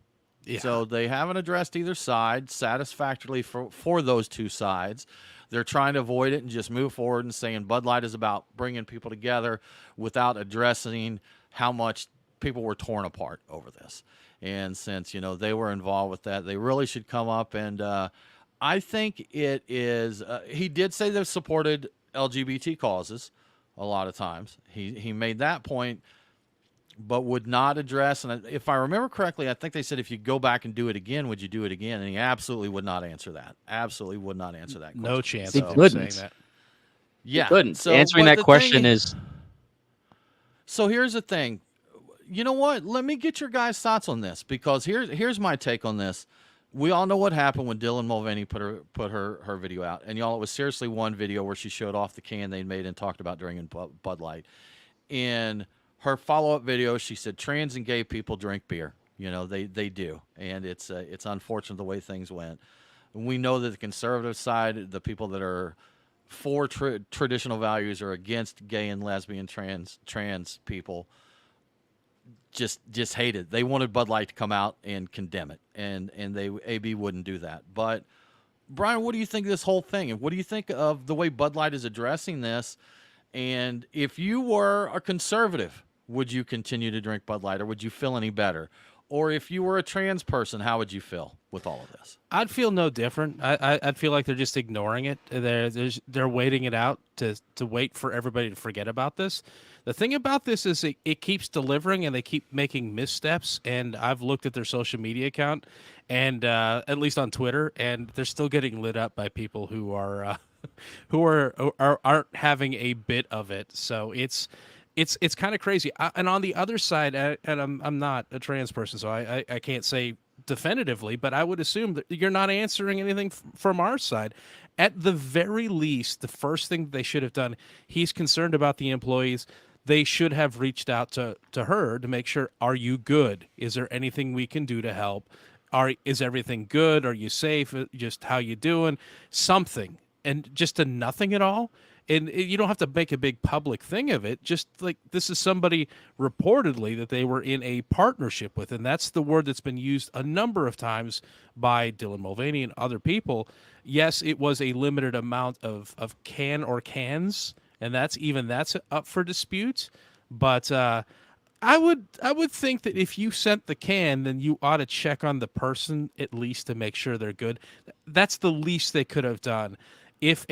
Yeah. So they haven't addressed either side satisfactorily for those two sides. They're trying to avoid it and just move forward and saying Bud Light is about bringing people together without addressing how much people were torn apart over this. And since, they were involved with that, they really should come up. And I think it is, he did say they've supported LGBT causes a lot of times. He made that point, but would not address, and if I remember correctly, I think they said if you go back and do it again, would you do it again? And he absolutely would not answer that. Absolutely would not answer that question. No chance he of couldn't. saying that. Yeah. He couldn't. So, answering that question is... So here's the thing. You know what? Let me get your guys' thoughts on this, because here's my take on this. We all know what happened when Dylan Mulvaney put her video out. And y'all, it was seriously one video where she showed off the can they made and talked about drinking Bud Light. In her follow-up video, she said trans and gay people drink beer. They do. And it's unfortunate the way things went. We know that the conservative side, the people that are for traditional values, are against gay and lesbian trans people, just hate it. They wanted Bud Light to come out and condemn it, and AB wouldn't do that. But Brian, what do you think of this whole thing, and what do you think of the way Bud Light is addressing this? And if you were a conservative, would you continue to drink Bud Light, or would you feel any better? Or if you were a trans person, how would you feel with all of this? I'd feel no different. I'd feel like they're just ignoring it. They're waiting it out to wait for everybody to forget about this. The thing about this is it keeps delivering, and they keep making missteps. And I've looked at their social media account, and at least on Twitter, and they're still getting lit up by people who aren't having a bit of it. So it's kind of crazy. And on the other side, and I'm not a trans person, so I can't say definitively, but I would assume that you're not answering anything from our side. At the very least, the first thing they should have done, he's concerned about the employees. They should have reached out to her to make sure, are you good? Is there anything we can do to help? Is everything good? Are you safe? Just how you doing? Something. And just a nothing at all. And you don't have to make a big public thing of it. Just like, this is somebody reportedly that they were in a partnership with, and that's the word that's been used a number of times by Dylan Mulvaney and other people. Yes, it was a limited amount of can or cans, and that's up for dispute. But I would think that if you sent the can, then you ought to check on the person at least to make sure they're good. That's the least they could have done. If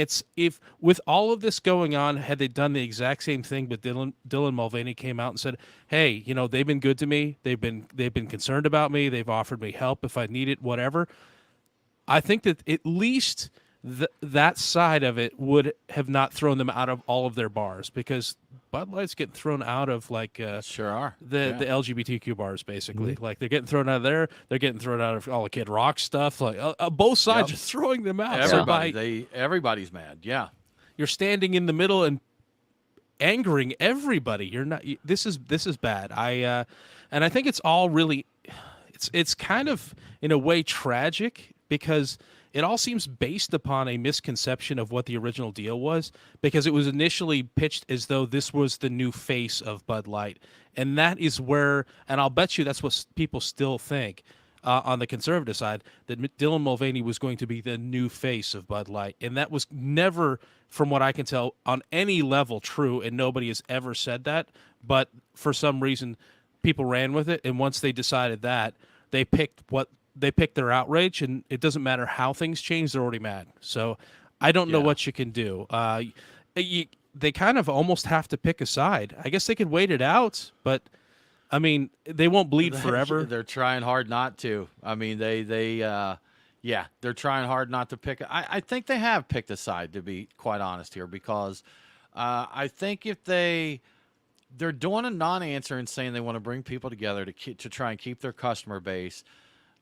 with all of this going on, had they done the exact same thing, but Dylan Mulvaney came out and said, "Hey, they've been good to me. They've been concerned about me. They've offered me help if I need it, whatever." I think that at least that side of it would have not thrown them out of all of their bars, because Bud Light's getting thrown out of sure are the LGBTQ bars, basically. Like, they're getting thrown out of there. They're getting thrown out of all the Kid Rock stuff. Like, both sides are throwing them out. Everybody's mad. Yeah, you're standing in the middle and angering everybody. You're not. This is bad. And I think it's all really. It's kind of in a way tragic, because it all seems based upon a misconception of what the original deal was, because it was initially pitched as though this was the new face of Bud Light. And that is where, and I'll bet you that's what people still think on the conservative side, that Dylan Mulvaney was going to be the new face of Bud Light. And that was never, from what I can tell, on any level true, and nobody has ever said that. But for some reason, people ran with it, and once they decided that, they picked their outrage, and it doesn't matter how things change, they're already mad. So I don't know what you can do. They kind of almost have to pick a side. I guess they could wait it out, but I mean, they won't bleed forever. They're trying hard not to. I mean, they're trying hard not to pick. I think they have picked a side, to be quite honest here, because I think if they're doing a non-answer and saying they want to bring people together to try and keep their customer base,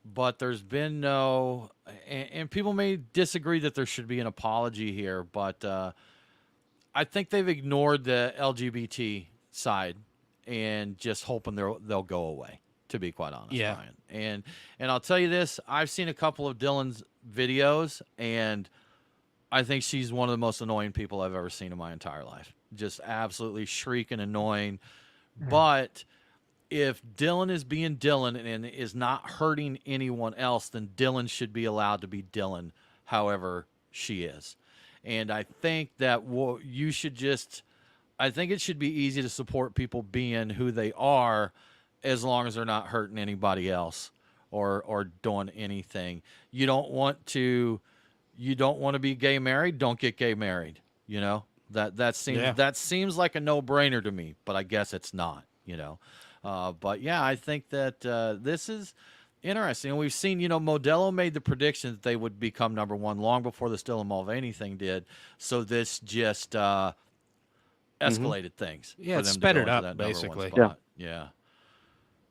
but there's been no, and people may disagree that there should be an apology here, but I think they've ignored the LGBT side and just hoping they'll go away, to be quite honest, Brian. And I'll tell you this, I've seen a couple of Dylan's videos, and I think she's one of the most annoying people I've ever seen in my entire life. Just absolutely shrieking, annoying. But if Dylan is being Dylan and is not hurting anyone else, then Dylan should be allowed to be Dylan however she is. And I think that I think it should be easy to support people being who they are, as long as they're not hurting anybody else or doing anything. You don't want to be gay married, don't get gay married. That seems like a no-brainer to me, but I guess it's not, But yeah, I think that this is interesting. And we've seen, Modelo made the prediction that they would become number one long before the Dylan Mulvaney thing did. So this just escalated things. Yeah, it sped it up, basically. Yeah.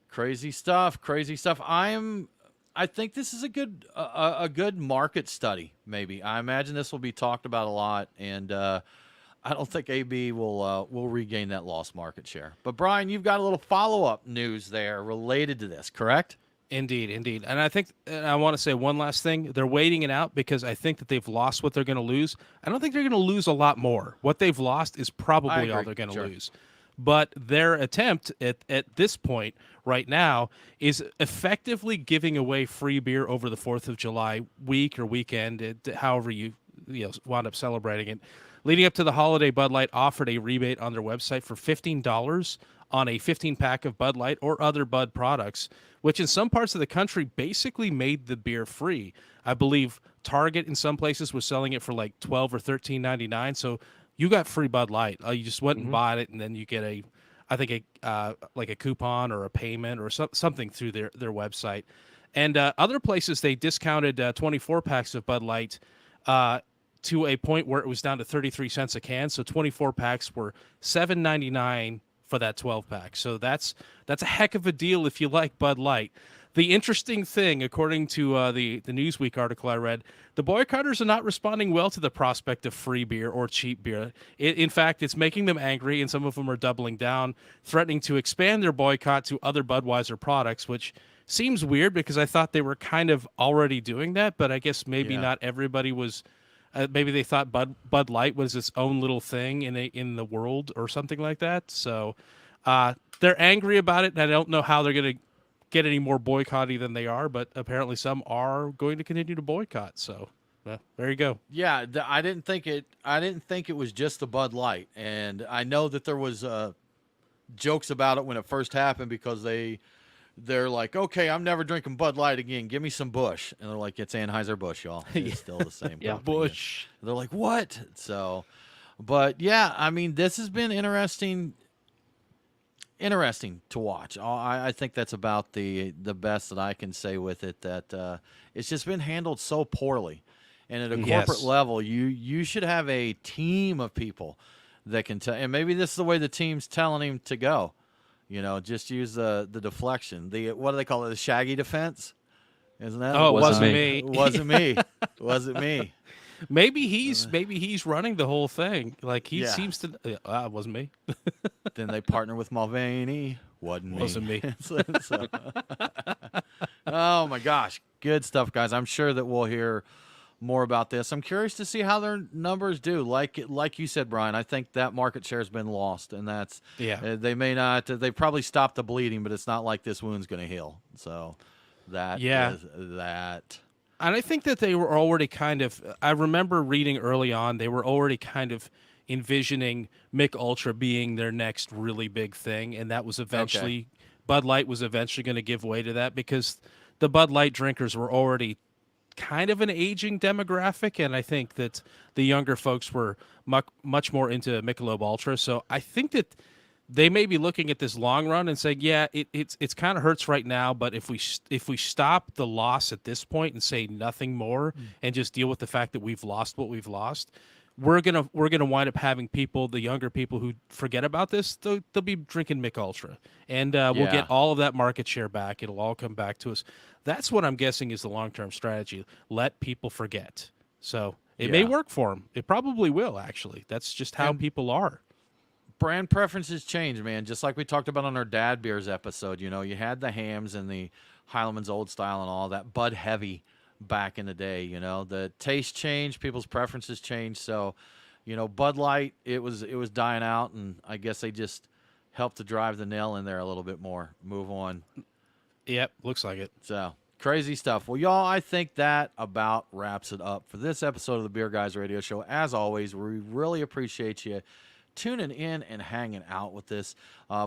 Crazy stuff. I think this is a good market study, maybe. I imagine this will be talked about a lot, and I don't think AB will regain that lost market share. But Brian, you've got a little follow-up news there related to this, correct? Indeed. And I want to say one last thing. They're waiting it out because I think that they've lost what they're going to lose. I don't think they're going to lose a lot more. What they've lost is probably all they're going to lose. But their attempt at this point right now is effectively giving away free beer over the 4th of July week or weekend, however you wound up celebrating it. Leading up to the holiday, Bud Light offered a rebate on their website for $15 on a 15-pack of Bud Light or other Bud products, which in some parts of the country basically made the beer free. I believe Target in some places was selling it for like $12 or $13.99, so you got free Bud Light. You just went and bought it, and then you get a coupon or a payment or something through their website. And other places, they discounted 24 packs of Bud Light to a point where it was down to 33 cents a can. So 24 packs were $7.99 for that 12-pack. So that's a heck of a deal if you like Bud Light. The interesting thing, according to the Newsweek article I read, the boycotters are not responding well to the prospect of free beer or cheap beer. In fact, it's making them angry, and some of them are doubling down, threatening to expand their boycott to other Budweiser products, which seems weird because I thought they were kind of already doing that, but I guess maybe not everybody was. Maybe they thought Bud Light was its own little thing in the world or something like that. So they're angry about it, and I don't know how they're going to get any more boycotty than they are, but apparently some are going to continue to boycott. So there you go. Yeah, I didn't think it was just the Bud Light, and I know that there was jokes about it when it first happened because they're like, okay, I'm never drinking Bud Light again. Give me some Busch, and they're like, it's Anheuser-Busch, y'all. It's still the same. Yeah, Busch. They're like, what? So, but yeah, I mean, this has been interesting to watch. I think that's about the best that I can say with it. That it's just been handled so poorly, and at a corporate level, you should have a team of people that can tell. And maybe this is the way the team's telling him to go. You know, just use the deflection. What do they call it? The shaggy defense, isn't that? Oh, it wasn't me. It wasn't me. Wasn't me. Maybe he's running the whole thing. Like he seems to. It wasn't me. Then they partner with Mulvaney. Wasn't me. So, oh my gosh, good stuff, guys. I'm sure that we'll hear more about this. I'm curious to see how their numbers do. Like you said, Brian, I think that market share has been lost, and that's they may not. They probably stopped the bleeding, but it's not like this wound's going to heal. So that is that. And I think that they were already kind of, I remember reading early on, they were already kind of envisioning Mick Ultra being their next really big thing. And that was eventually, Bud Light was eventually going to give way to that because the Bud Light drinkers were already kind of an aging demographic. And I think that the younger folks were much more into Michelob Ultra. So I think that they may be looking at this long run and saying, yeah, it's kind of hurts right now, but if we stop the loss at this point and say nothing more and just deal with the fact that we've lost what we've lost, we're gonna wind up having people, the younger people who forget about this, they'll be drinking Mick Ultra, and we'll get all of that market share back. It'll all come back to us. That's what I'm guessing is the long-term strategy. Let people forget. So it may work for them. It probably will, actually. That's just how people are. Brand preferences change, man. Just like we talked about on our Dad Beers episode. You know, you had the hams and the Heileman's Old Style and all that Bud Heavy back in the day. You know, the taste changed, people's preferences changed. So, you know, Bud Light, it was dying out, and I guess they just helped to drive the nail in there a little bit more. Move on. Yep, looks like it. So crazy stuff. Well, y'all, I think that about wraps it up for this episode of the Beer Guys Radio Show. As always, we really appreciate you tuning in and hanging out with us.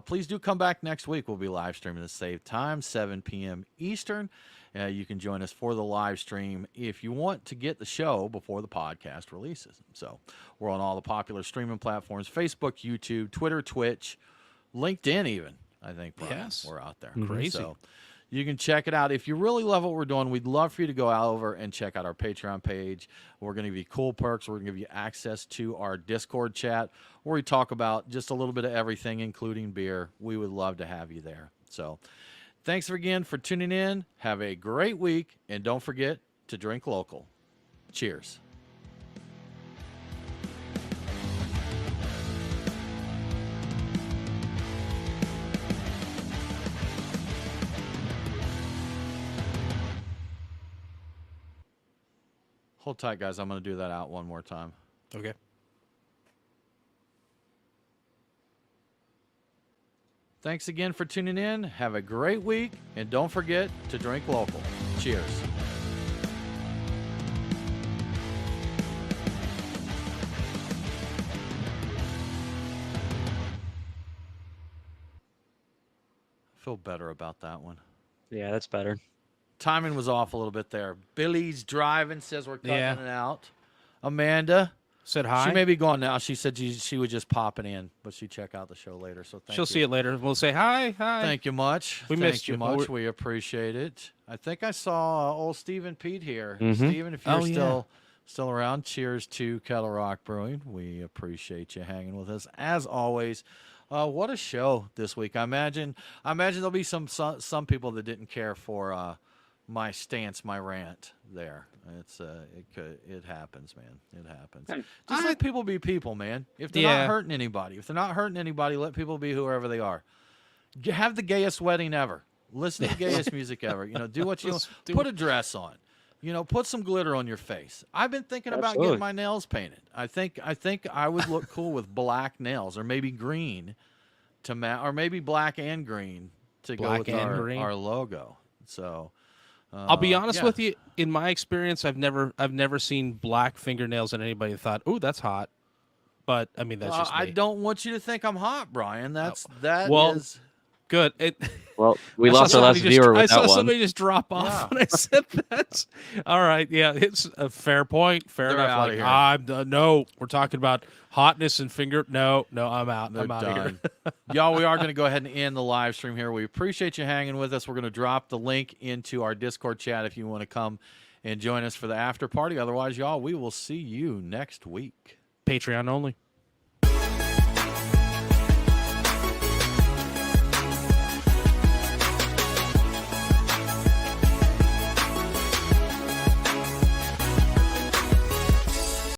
Please do come back next week. We'll be live streaming the same time, 7 p.m. Eastern. You can join us for the live stream if you want to get the show before the podcast releases. So we're on all the popular streaming platforms, Facebook, YouTube, Twitter, Twitch, LinkedIn even, I think, Brian. Yes. We're out there. Crazy. So you can check it out. If you really love what we're doing, we'd love for you to go out over and check out our Patreon page. We're going to give you cool perks. We're going to give you access to our Discord chat where we talk about just a little bit of everything, including beer. We would love to have you there. So thanks again for tuning in. Have a great week, and don't forget to drink local. Cheers. Hold tight, guys. I'm going to do that out one more time. Okay. Thanks again for tuning in. Have a great week, and don't forget to drink local. Cheers. I feel better about that one. Yeah, that's better. Timing was off a little bit there. Billy's driving, says we're cutting it out. Amanda said hi. She may be gone now. She said she was just popping in, but she'd check out the show later. So she'll see it later. We'll say hi. Thank you much. We missed you much. We appreciate it. I think I saw old Stephen Pete here. Stephen, if you're still around, cheers to Kettle Rock Brewing. We appreciate you hanging with us. As always, What a show this week! I imagine there'll be some people that didn't care for my stance, my rant. There, it happens, man. It happens. Just let people be people, man. If they're not hurting anybody, let people be whoever they are. Have the gayest wedding ever. Listen to the gayest music ever. Do what you want. Put a dress on. Put some glitter on your face. I've been thinking about getting my nails painted. I think I would look cool with black nails, or maybe green to or maybe black and green to go with our logo. So I'll be honest with you. In my experience, I've never seen black fingernails in anybody that thought, "Ooh, that's hot." But I mean, that's just me. I don't want you to think I'm hot, Brian. That is good. Well, we lost our last viewer with that one. I saw somebody just drop off when I said that. All right, yeah, it's a fair point. Fair enough. No, we're talking about hotness and finger. No, I'm out. I'm out of here. Y'all, we are going to go ahead and end the live stream here. We appreciate you hanging with us. We're going to drop the link into our Discord chat if you want to come and join us for the after party. Otherwise, y'all, we will see you next week. Patreon only.